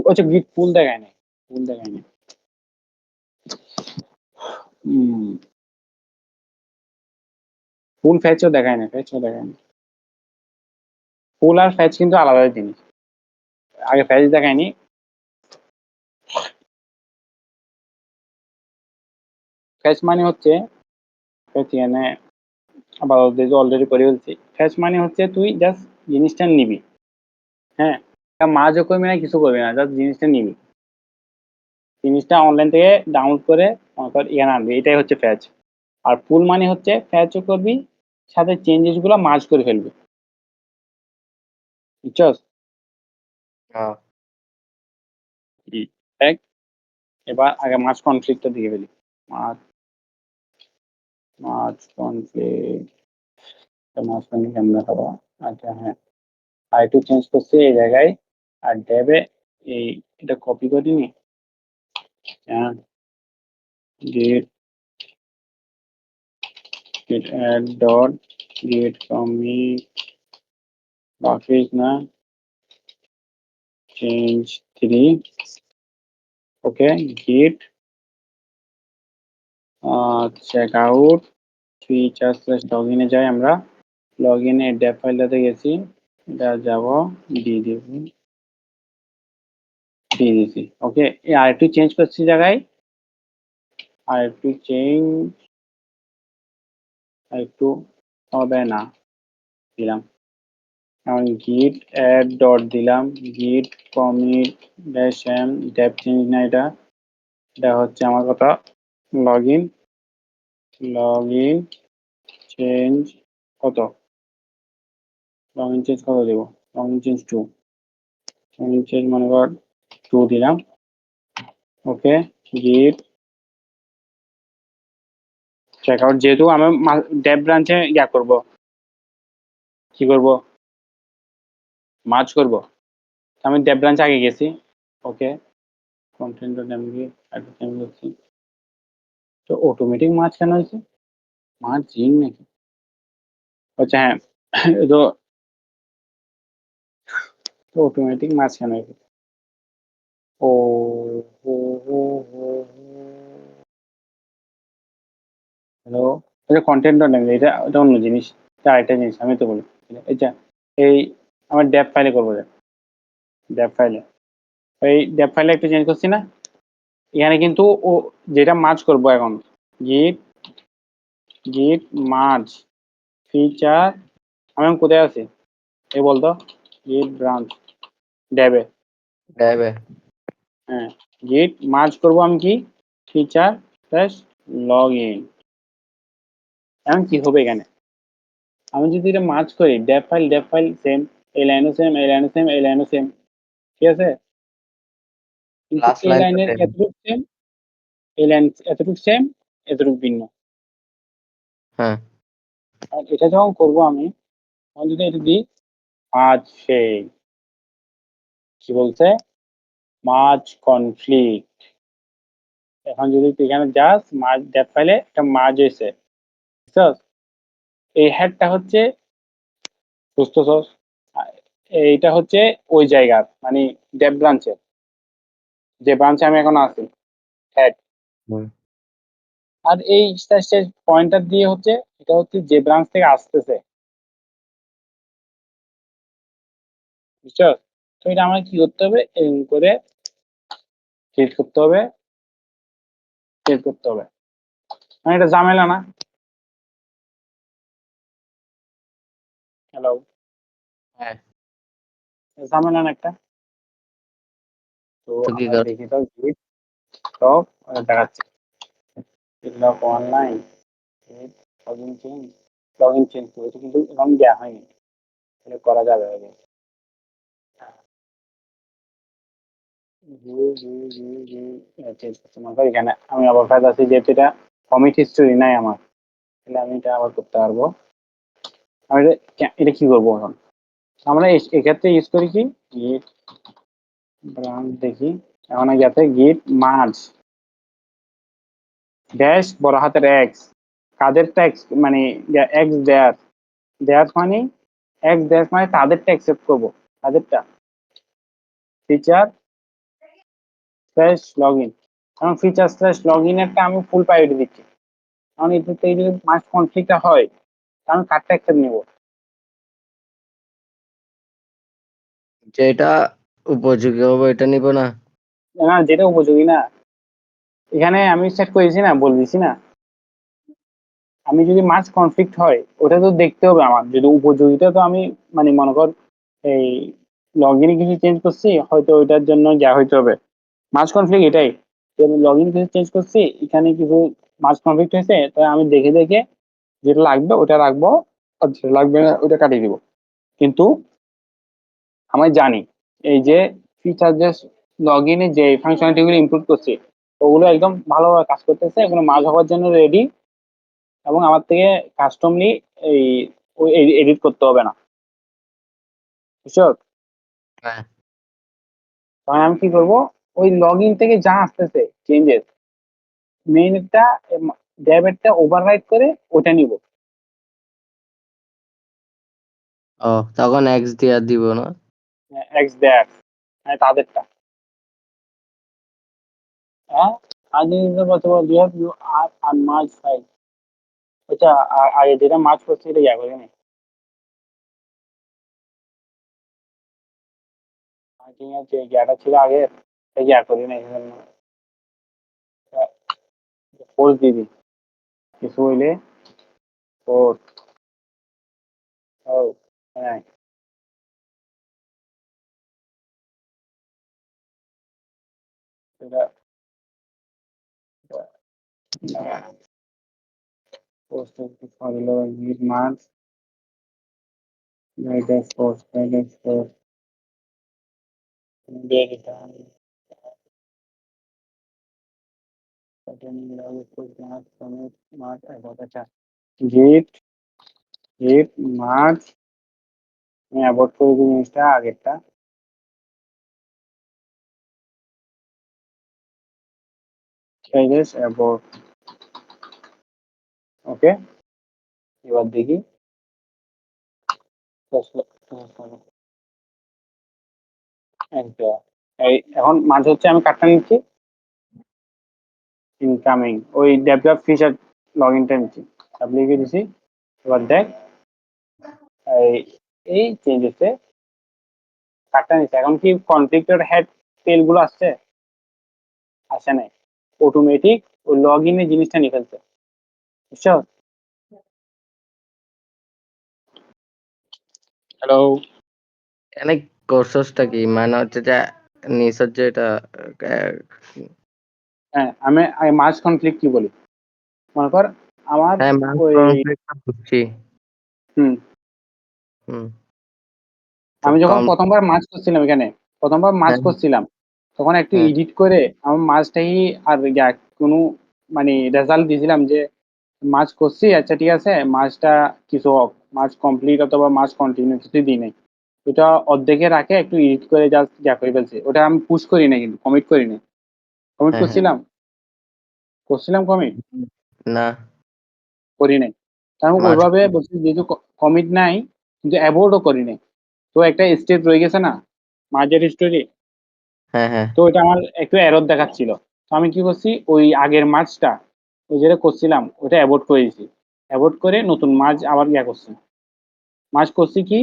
Speaker 1: আচ্ছা গিট পুল দেখায় নাই, পুল দেখায় নাই, ফুল ফ্যাচও দেখায় না, ফ্যাচও দেখায় না, ফুল আর ফ্যাচ কিন্তু আলাদা জিনিস, আগে ফ্যাচ দেখায়নি। ফ্যাচ মানে হচ্ছে, ফ্যাচ এখানে আবার অলরেডি করে ফেলছি, ফ্যাচ মানে হচ্ছে তুই জাস্ট জিনিসটা নিবি, হ্যাঁ, মাঝও করবি না, কিছু করবি না, জাস্ট জিনিসটা নিবি, জিনিসটা অনলাইন থেকে ডাউনলোড করে মনে কর এখানে আনবি, এটাই হচ্ছে ফ্যাচ। আর পুল মানে হচ্ছে ফ্যাচও করবি, সাথে চেঞ্জেস গুলো মার্জ করে ফেলবি, বুঝছস।
Speaker 2: হ্যাঁ
Speaker 1: এক এবার আগে মার্জ কনফ্লিক্টটা দিয়ে ফেলি। মার্জ কনফ্লিক্ট মাঝখানে কেমনে হবো? আচ্ছা হ্যাঁ, আরেকটু চেঞ্জ করছি এই জায়গায়, আর ড্যাবে এই এটা কপি করিনি। হ্যাঁ, git git add dot git commit graphic না change 3 okay git check out feature slash login এ যাই আমরা, login এ dev ফাইলটাতে গেছি, এটা যাব দিয়ে দিব দিয়ে দিছি। ওকে, আর একটু চেঞ্জ করছি জায়গায়, আর একটু চেঞ্জ আর একটু হবে না দিলাম, এখন git add dot দিলাম, git commit dash m dev change না এটা, এটা হচ্ছে আমার কথা login চেঞ্জ কত, লগইন চেঞ্জ কত দেব, লগইন চেঞ্জ 2, লগইন চেঞ্জ মনে কর 2 দিলাম। ওকে, গিট চেকআউট, যেহেতু আমি ডেভ ব্রাঞ্চে ইয়া করব, কি করব, মার্জ করব, আমি ডেভ ব্রাঞ্চে আগে গেছি। ওকে, কন্টেন্ট নামে একটা করছি, তো অটোমেটিক মার্জ কেন হয়েছে, মার্জিং নাকি, আচ্ছা হ্যাঁ, তো অটোমেটিক মার্জ কেন হয়েছে, ও হো হো হো হ্যালো, এটা কন্টেন্ট নেম, এটা এটা অন্য জিনিস, এটা আরেকটা জিনিস, আমি তো বলি এটা এই আমার ডেপ ফাইলে করবো, ডেপ ফাইলে, এই ডেপ ফাইলে একটু চেঞ্জ করছি না, এখানে কিন্তু ও যেটা মার্জ করবো এখন, গিট গিট মার্জ ফিচার, আমি এখন কোথায় আছি এই বলতো, গিট ব্রাঞ্চ ডেবে,
Speaker 2: ড্যাবে
Speaker 1: হ্যাঁ, গিট মার্জ করবো আমি কি ফিচার প্লাস লগ ইন, এখন কি হবে এখানে, আমি যদি এটা মার্জ করি ডেপ ফাইল সেম, এই লাইনও সেম, এই লাইনও সেম, এই লাইনও সেম, ঠিক আছে, কিন্তু
Speaker 2: লাস্ট
Speaker 1: এই
Speaker 2: লাইনটা
Speaker 1: লাইনের
Speaker 2: সেম।
Speaker 1: এতটুকু সেম, এই লাইন এতটুকু সেম, এতটুকু ভিন্ন,
Speaker 2: হ্যাঁ,
Speaker 1: আর এটা যখন করবো আমি, তখন যদি এটা দিই মার্জ সেই, কি বলছে, মার্জ কনফ্লিক্ট, এখন যদি তুই এখানে যাস মার্জ ডেপ ফাইলে একটা মার্জ হয়েছে, বুঝছস, এই হেডটা হচ্ছে বুঝতেছস, এইটা হচ্ছে ওই জায়গার মানে ডেপ ব্রাঞ্চের, যে ব্রাঞ্চে আমি এখন আছি হেড,
Speaker 2: হুম।
Speaker 1: আর এই পয়েন্টার দিয়ে হচ্ছে এটা হচ্ছে যে ব্রাঞ্চ থেকে আসতেছে, বুঝছো, তো এটা আমার কি করতে হবে, এরকম করে চেঞ্জ করতে হবে, চেঞ্জ করতে হবে, মানে এটা ঝামেলা না, হ্যালো,
Speaker 2: হ্যাঁ,
Speaker 1: ঝামেলা না একটা, তো
Speaker 2: তো কি
Speaker 1: আমরা
Speaker 2: কর,
Speaker 1: দেখি তো গিট টপ দেখাচ্ছে, log online login change, login change এটা কিন্তু এখন দেওয়া হয়নি, এটা করা যাবে আগে, চেঞ্জ করতে মনে করি এখানে আমি আবার ফায়দা আছি, যেহেতু এটা কমিট হিস্টোরি নাই আমার, তাহলে আমি এটা আবার করতে পারবো, আমি এটা কি করবো এখন, আমরা এক্ষেত্রে ইউজ করি কি গিট ব্রাঞ্চ দেখি, এখন যাতে গিট মার্জ ড্যাশ বড় হাতের এক্স, কাদেরটা এক্স মানে এক্স দেয়ার, দেয়ার মানে এক্স দেয়ার মানে তাদেরটা অ্যাকসেপ্ট করবো, তাদেরটা ফিচার স্ল্যাশ লগ ইন, এখন ফিচার স্ল্যাশ লগ ইন একটা আমি ফুল প্রায়োরিটি দিচ্ছি, কারণ এটাতে যদি মাস কনফ্লিক্টটা হয় তাহলে আমি কার্ডটা অ্যাকসেপ্ট নেবো,
Speaker 2: যেটা উপযোগী হবে এটা নিব না।
Speaker 1: না যেটা উপযোগী না, এখানে আমি সেট করেছি না, বলতেছি না, আমি যদি মার্জ কনফ্লিক্ট হয় ওটা তো দেখতে হবে আমার, যদি উপযোগিতা তো আমি মানে মনে কর এই লগ ইনে কিছু চেঞ্জ করছি হয়তো ওইটার জন্য যা হইতে হবে, মার্জ কনফ্লিক্ট এটাই, যে আমি লগ ইন কিছু চেঞ্জ করছি এখানে কিছু মার্জ কনফ্লিক্ট হয়েছে, তাই আমি দেখে দেখে যেটা লাগবে ওটা রাখবো, আর যেটা লাগবে না ওটা কাটিয়ে দিব, কিন্তু আমি জানি এই যে ফিচার যে লগইনে যে ফাংশনালিটি গুলো ইমপ্রুভ করছি ওগুলো একদম ভালোভাবে কাজ করতেছে, এগুলো মাঝ হওয়ার জন্য রেডি, এবং আমার থেকে কাস্টমলি এই এডিট করতে হবে না, বুঝছো?
Speaker 2: হ্যাঁ।
Speaker 1: তখন আমি কি করব, ওই লগ ইন থেকে যা আসতেছে চেঞ্জেস, মেইনটা ড্যাবেরটা ওভাররাইড করে ওটা নিব।
Speaker 2: ও, তখন এক্স দিয়ে দিব না?
Speaker 1: এক্স দেখ মানে তাদেরটা, হ্যাঁ। আজ বলতে পারো you have you are unmerge file, আচ্ছা। আগে যেটা মার্জ করছে এটা ইয়া করে নি, মার্জিং এর যে ইয়াটা ছিল আগে এটা ইয়া করি না, এই জন্য পোস্ট দিবি কিছু হইলে পোস্ট। ও হ্যাঁ, এটা পোস্ট দিল গিট merge, guidance post, guidance post দিয়ে দিতাম। আচ্ছা, গিট গিট মার্জ, আমি অ্যাভয়েড করে দিই জিনিসটা আগেরটা, changes about, ওকে। এবার দেখি এই এখন মাঝে হচ্ছে আমি কাটটা নিচ্ছি, ইনকামিং ওই ডেভেলপ ফিচার লগ ইনটা নিচ্ছি, লিখে দিছি। এবার দেখ এই এই চেঞ্জেসে কাটটা নিচ্ছে, এখন কি কনফ্লিক্টেড হেড টেল গুলো আসছে, আসে নাই, অটোমেটিক ওই লগ ইনের জিনিসটা নিয়ে ফেলছে, বুঝছো? হ্যালো।
Speaker 2: এখানে কোর্সটা কি মানে হচ্ছে যে নিচের যে এটা আহ,
Speaker 1: হ্যাঁ, আমি মার্জ কনফ্লিক্ট কি বলি, মনে কর আমার
Speaker 2: হ্যাঁ, মান
Speaker 1: ওই,
Speaker 2: কনফ্লিক্ট বুঝছি।
Speaker 1: হুম,
Speaker 2: হুম। তো
Speaker 1: আমি যখন
Speaker 2: কম।
Speaker 1: প্রথমবার মার্জ করছিলাম এখানে, প্রথমবার মার্জ
Speaker 2: হ্যাঁ,
Speaker 1: করছিলাম তখন একটু
Speaker 2: হ্যাঁ,
Speaker 1: এডিট করে আমার মার্জটাই আর কোনো মানে রেজাল্ট দিয়েছিলাম যে মার্জ করছি, আচ্ছা ঠিক আছে, মার্জটা কিছু মার্জ কমপ্লিট অথবা মার্জ কন্টিনিউ কিছুই দিই নাই, ওটা অর্ধেকে রাখে একটু এডিট করে জাস্ট যা করে ফেলছি, ওটা আমি পুশ করি না, কিন্তু কমিট করি না, কমিট
Speaker 2: হ্যাঁ, হ্যাঁ।
Speaker 1: করছিলাম, করছিলাম কমিট
Speaker 2: না।
Speaker 1: করি নাই, কারণ
Speaker 2: মার্চ।
Speaker 1: ওইভাবে বলছি যেহেতু কমিট নাই, কিন্তু অ্যাভোর্ডও করি নাই, তো একটা স্টেপ রয়ে গেছে না মার্জের স্টোরি,
Speaker 2: হ্যাঁ, হ্যাঁ,
Speaker 1: তো এটা আমার একটু এরর দেখাচ্ছিল, তো আমি কি করছি ওই আগের মার্জটা ওই যেটা করছিলাম ওটা অ্যাভয়েড করে দিয়েছি, অ্যাভয়েড করে নতুন মার্জ আবার ইয়া করছি, মার্জ করছি কি,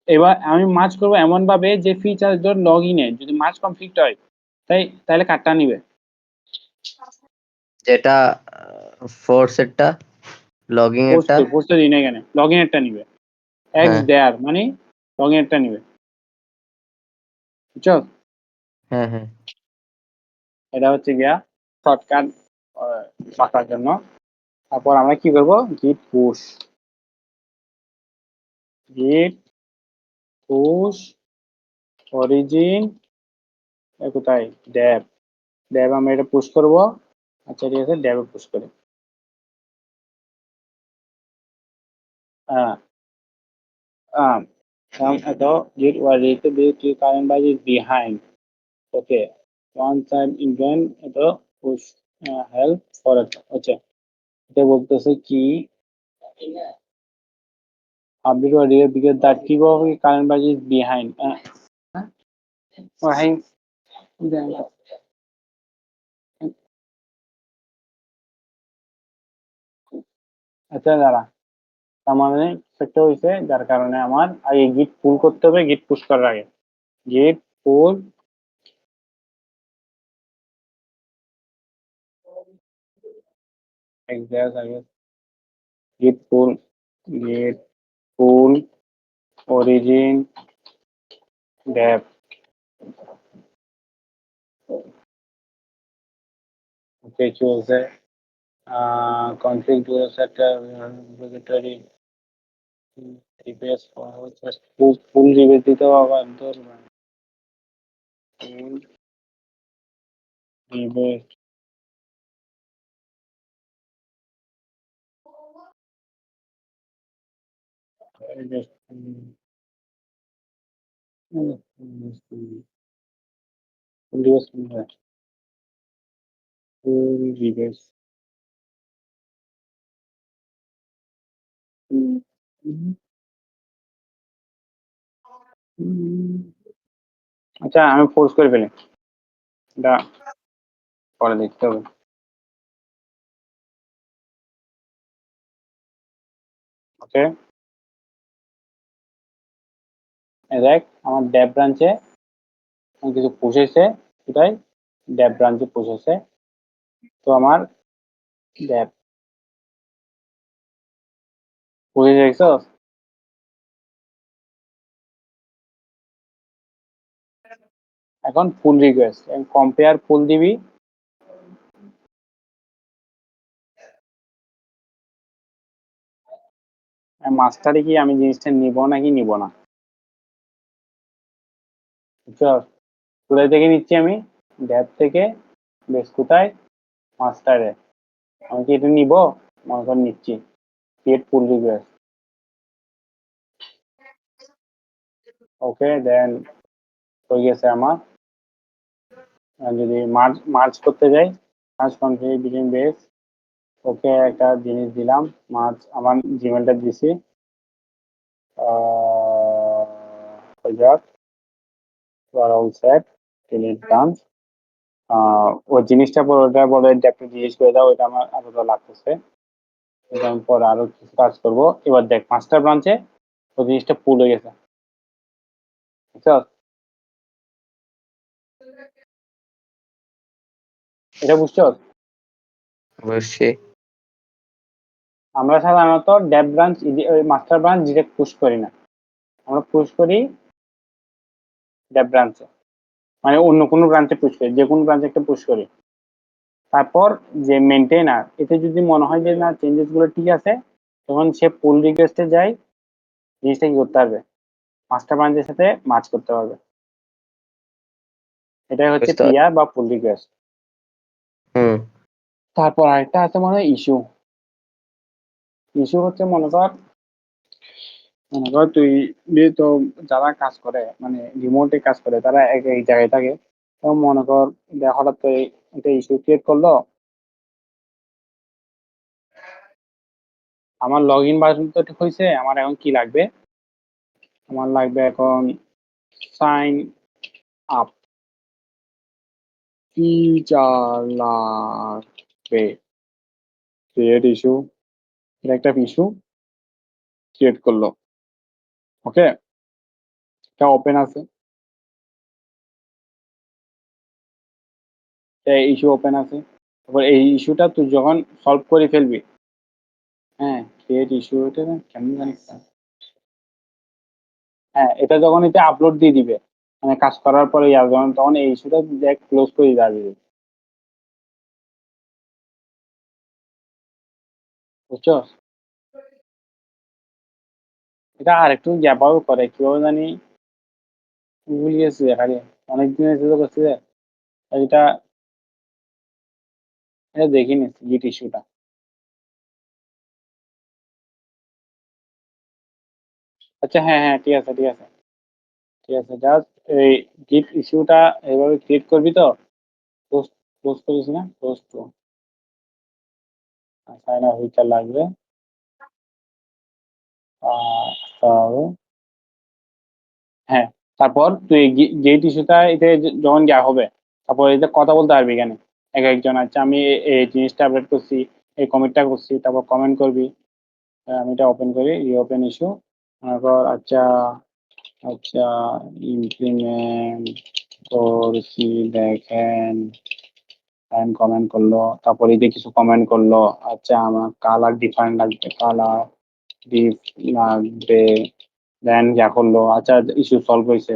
Speaker 1: এবার আমি মার্জ করবো এমন ভাবে যে ফিচার ধর লগ ইনে যদি মার্জ কমপ্লিট হয় তাহলে কাটটা নিবে,
Speaker 2: যেটা ফোর্সেরটা, লগিং এরটা।
Speaker 1: পোস্টে দিন এখানে লগ ইনেরটা নিবে, এক্স
Speaker 2: হ্যাঁ,
Speaker 1: দেয়ার মানে লগ ইনেরটা নিবে, বুঝছো?
Speaker 2: হ্যাঁ, হ্যাঁ।
Speaker 1: এটা হচ্ছে গিয়া শর্টকাট রাখার জন্য। তারপর আমরা কি করবো, গিট পুশ, গিট পুশ অরিজিন কোথায়, ড্যাব, ড্যাব আমরা এটা পুশ করবো, আচ্ছা ঠিক আছে ড্যাবে পুশ করি, হ্যাঁ, এত git was ready to current bus is behind, okay, one time event এত push help for it, আচ্ছা এটা বলতেছে কি update was ready because that keep of current bus is behind, oh, hang, আচ্ছা দাঁড়া, তার মানে সেটা হয়েছে যার কারণে আমার আগে গিট পুল করতে হবে, গিট পুশ করার আগে গিট পুল, আগে git pull, git pull origin dep, okay চলছে, config to set repository replace full repository তো আবার ধরবে, রিভেস্ট আচ্ছা আমি ফোর্স করে ফেলি, এটা পরে দেখতে হবে। ওকে, দেখ আমার ড্যাব ব্রাঞ্চে কিছু পুষেছে, সেটাই ড্যাব ব্রাঞ্চে পুষেছে। তো আমার ড্যাব পুষে দেখছো, এখন ফুল রিকোয়েস্ট কম্পেয়ার ফুল দিবি। মাস্টারে কি আমি জিনিসটা নিব নাকি নিব না, বুঝছো? কোথায় থেকে নিচ্ছি আমি, ড্যাব থেকে। বেশ কোথায়, মাস্টারে। আমি কি এটা নিব, মনে কর নিচ্ছি, ক্রিয়েট ফুল রিকোয়েস্ট। ওকে, দেন হয়ে গেছে আমার। যদি মার্জ মার্জ করতে যাই, মার্জ কন্ট্রি বিটুইন বেস। ওকে, একটা জিনিস দিলাম, মার্জ আমার জিমেলটা দিছি। হয়ে যাক, অল সেট, ডিলিট ডান। ওই জিনিসটা পরে ওটা বলে একটা জিনিস করে দাও, ওইটা আমার আপাতত লাগতেছে। এটা আমি পরে আরো কিছু কাজ করবো। এবার দেখ মাস্টার ব্রাঞ্চে ওই জিনিসটা পুল হয়ে গেছে, বুঝছো? এটা বুঝছো?
Speaker 2: অবশ্যই।
Speaker 1: আমরা সাধারণত ডেভ ব্রাঞ্চ ওই মাস্টার ব্রাঞ্চ ডিরেক্ট পুশ করি না, আমরা পুশ করি ডেভ ব্রাঞ্চে, মানে অন্য কোনো ব্রাঞ্চে পুশ করি, যে কোনো ব্রাঞ্চে একটা পুশ করি। তারপর যে মেনটেনার, এতে যদি মনে হয় যে না চেঞ্জেস গুলো ঠিক আছে, তখন সে পুল রিকোয়েস্টে যায়, জিনিসটা কি করতে পারবে, মাস্টার ব্রাঞ্চের সাথে মার্চ করতে পারবে। এটাই হচ্ছে
Speaker 2: বুঝতে পারছি।
Speaker 1: পিআর বা পুল রিকোয়েস্ট।
Speaker 2: হুম।
Speaker 1: তারপর আরেকটা আছে মনে হয় ইস্যু। ইস্যু হচ্ছে মনে কর তুই তো যারা কাজ করে মানে রিমোটে কাজ করে, তারা এক এক জায়গায় থাকে। তো মনে কর হঠাৎ করে একটা ইস্যু ক্রিয়েট করলো, আমার লগ ইন ভার্সন তো ঠিক হয়েছে, আমার এখন কি লাগবে, আমার লাগবে এখন সাইন আপ, ফিচার লাগবে, ক্রিয়েট ইস্যু। এটা একটা ইস্যু ক্রিয়েট করলো। ওকে, এটা ওপেন আছে, ইস্যু ওপেন আছে। তারপর এই ইস্যুটা তুই যখন সলভ করে ফেলবি, হ্যাঁ ক্রিয়েট ইস্যু, এটা না কেমন জানিস, হ্যাঁ এটা যখন এটা আপলোড দিয়ে দিবে, মানে কাজ করার পরে যখন তখন এই ইস্যুটা দেখ ক্লোজ করে যাবে, বুঝছো? এটা আর একটু গ্যাপাও করে, কেউ জানি ভুলে গেছে খালি, অনেকদিন এসে তো করছে যে, এটা এটা দেখিনি গিট ইস্যুটা। আচ্ছা হ্যাঁ হ্যাঁ, ঠিক আছে ঠিক আছে ঠিক আছে, জাস্ট এই গিট ইস্যুটা এইভাবে ক্রিয়েট করবি তো, পোস্ট পোস্ট করিস না, post to sign up feature লাগবে। তাহলে হ্যাঁ, তারপর তুই গেট ইস্যুটা এতে যখন যা হবে, তারপর এতে কথা বলতে পারবি এখানে এক একজন। আচ্ছা আমি এই জিনিসটা আপডেট করছি, এই কমিটটা করছি, তারপর কমেন্ট করবি। আমি এটা ওপেন করি, রিওপেন ইস্যু। তারপর আচ্ছা, আচ্ছা ইমপ্লিমেন্ট করছি দেখেন, টাইম কমেন্ট করলো, তারপর এই যে কিছু কমেন্ট করলো। আচ্ছা আমার কালার ডিফারেন্ট লাগবে, কালার ডিফ লাগবে, দেন যা করলো। আচ্ছা ইস্যু সলভ হয়েছে,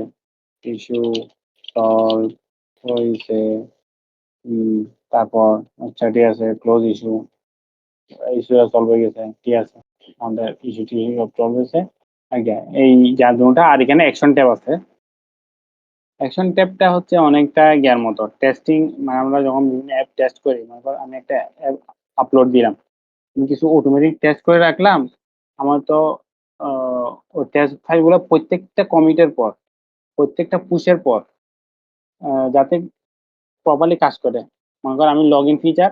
Speaker 1: ইস্যু সলভ হয়েছে। তারপর আচ্ছা ঠিক আছে, ক্লোজ ইস্যু, ইস্যু সলভ হয়ে গেছে, ঠিক আছে, আমাদের ইস্যুটি সলভ হয়েছে। আগে এই যা দুটা, আর এখানে অ্যাকশন ট্যাব আছে, অ্যাকশন ট্যাবটা হচ্ছে অনেকটা ইয়ার মতো টেস্টিং, মানে আমরা যখন বিভিন্ন অ্যাপ টেস্ট করি, মনে করো আমি একটা অ্যাপ আপলোড দিলাম, আমি কিছু অটোমেটিক টেস্ট করে রাখলাম। আমার তো ওই টেস্ট ফাইলগুলো প্রত্যেকটা কমিটের পর, প্রত্যেকটা পুশের পর যাতে প্রপারলি কাজ করে। মনে করো আমি log in feature,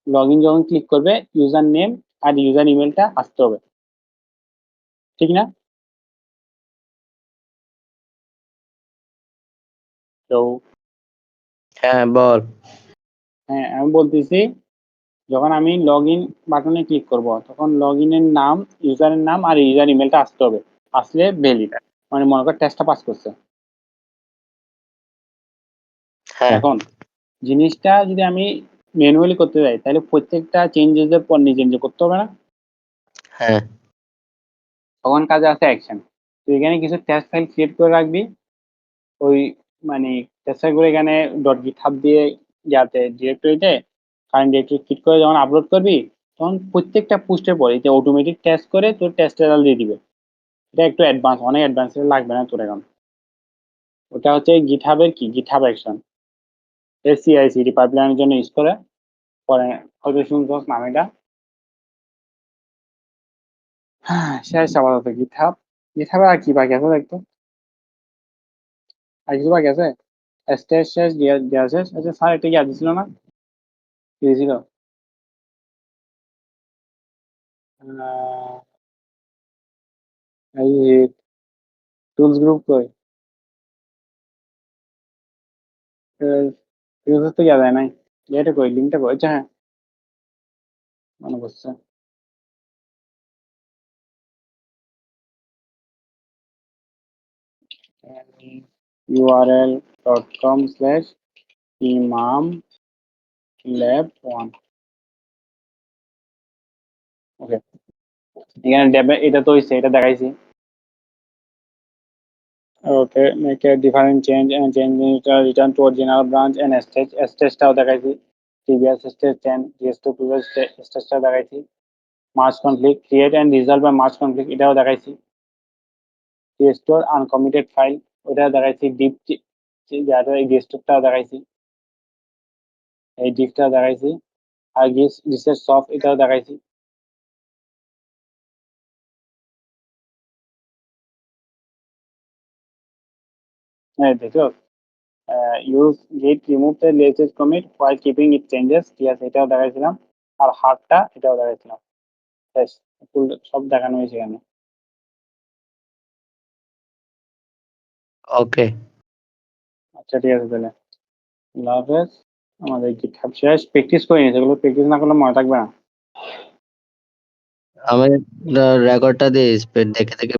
Speaker 1: log in যখন ক্লিক করবে, ইউজার নেম আর ইউজার ইমেলটা আসতে হবে, ঠিক না? তো
Speaker 2: হ্যাঁ, বল।
Speaker 1: হ্যাঁ, আমি বলতেছি, যখন আমি লগ ইন বাটনে ক্লিক করব, তখন লগ ইনের নাম, ইউজারের নাম আর ইউজার ইমেলটা আসতে হবে। আসলে ভ্যালিড, মানে মনে কর টেস্টটা পাস করছে।
Speaker 2: হ্যাঁ,
Speaker 1: এখন জিনিসটা যদি আমি ম্যানুয়ালি করতে যাই, তাহলে প্রত্যেকটা চেঞ্জেস এর পর নিজে নিজে করতে হবে না?
Speaker 2: হ্যাঁ,
Speaker 1: তখন কাজে আছে অ্যাকশন। তুই এখানে কিছু টেস্ট ফাইল ক্রিয়েট করে রাখবি, ওই মানে টেস্ট ফাইলগুলো এখানে ডট গিটহাব দিয়ে যাতে ডিরেক্টরিতে কারেন্ট ডিরেক্টরি ক্রিয়েট করে যখন আপলোড করবি, তখন প্রত্যেকটা পোস্টের পর এটা অটোমেটিক টেস্ট করে তোর টেস্ট রেজাল্ট দিয়ে দিবে। এটা একটু অ্যাডভান্স, অনেক অ্যাডভান্স, লাগবে না তোর এখন। ওটা হচ্ছে গিটহাবের কি, গিটহাব অ্যাকশন, সিআইসিডি পাইপলাইনের জন্য ইউজ করে। পরে হয়তো শুনছস নাম এটা। হ্যাঁ, শেষ আপাতত গিটহাব। গিটহাবে আর কি বাকি আছে দেখতো, আর কিছু বাকি আছে? স্টেজ শেষ, দেওয়া শেষ। আচ্ছা স্যার এটা কি আর দিছিল না, কি দিছিল? এই টুলস গ্রুপ কই, টুলস তো যাওয়া যায় নাই, এটা কই, লিঙ্কটা কই? আচ্ছা হ্যাঁ, মনে পড়ছে। url.com/imam lab 1। ওকে, এখানে ডেবে এটা তো হইছে, এটা দেখাইছি। Okay, make a different change and change return to original branch and stage, স্টেজটাও দেখাইছি। Previous stage change, GS to previous স্টেজটাও দেখাইছি। Merge conflict, create and resolve by merge conflict, এটাও দেখাইছি। রিস্টোর আনকমিটেড ফাইল, ওটাও দেখাইছি। ডিপ, যাতে এই রিস্টোরটাও দেখাইছি, এই ডিপটাও দেখাইছি। আর রিসেট সফট, এটাও দেখাইছি। হ্যাঁ দেখো, use git remove the latest commit while keeping it changes, ঠিক আছে, এটাও দেখাইছিলাম। আর হার্টটা, এটাও দেখাইছিলাম। ব্যাস, ফুল সব দেখানো হয়েছে এখানে।
Speaker 2: ওকে।
Speaker 1: আচ্ছা ঠিক আছে তাহলে, আল্লাহ হাফেজ। আমাদের গিটহাব শেষ, প্র্যাকটিস করে নিয়েছে, এগুলো প্র্যাকটিস না করলে মনে থাকবে না।
Speaker 2: আমি রেকর্ডটা দিয়ে স্পিড দেখে দেখে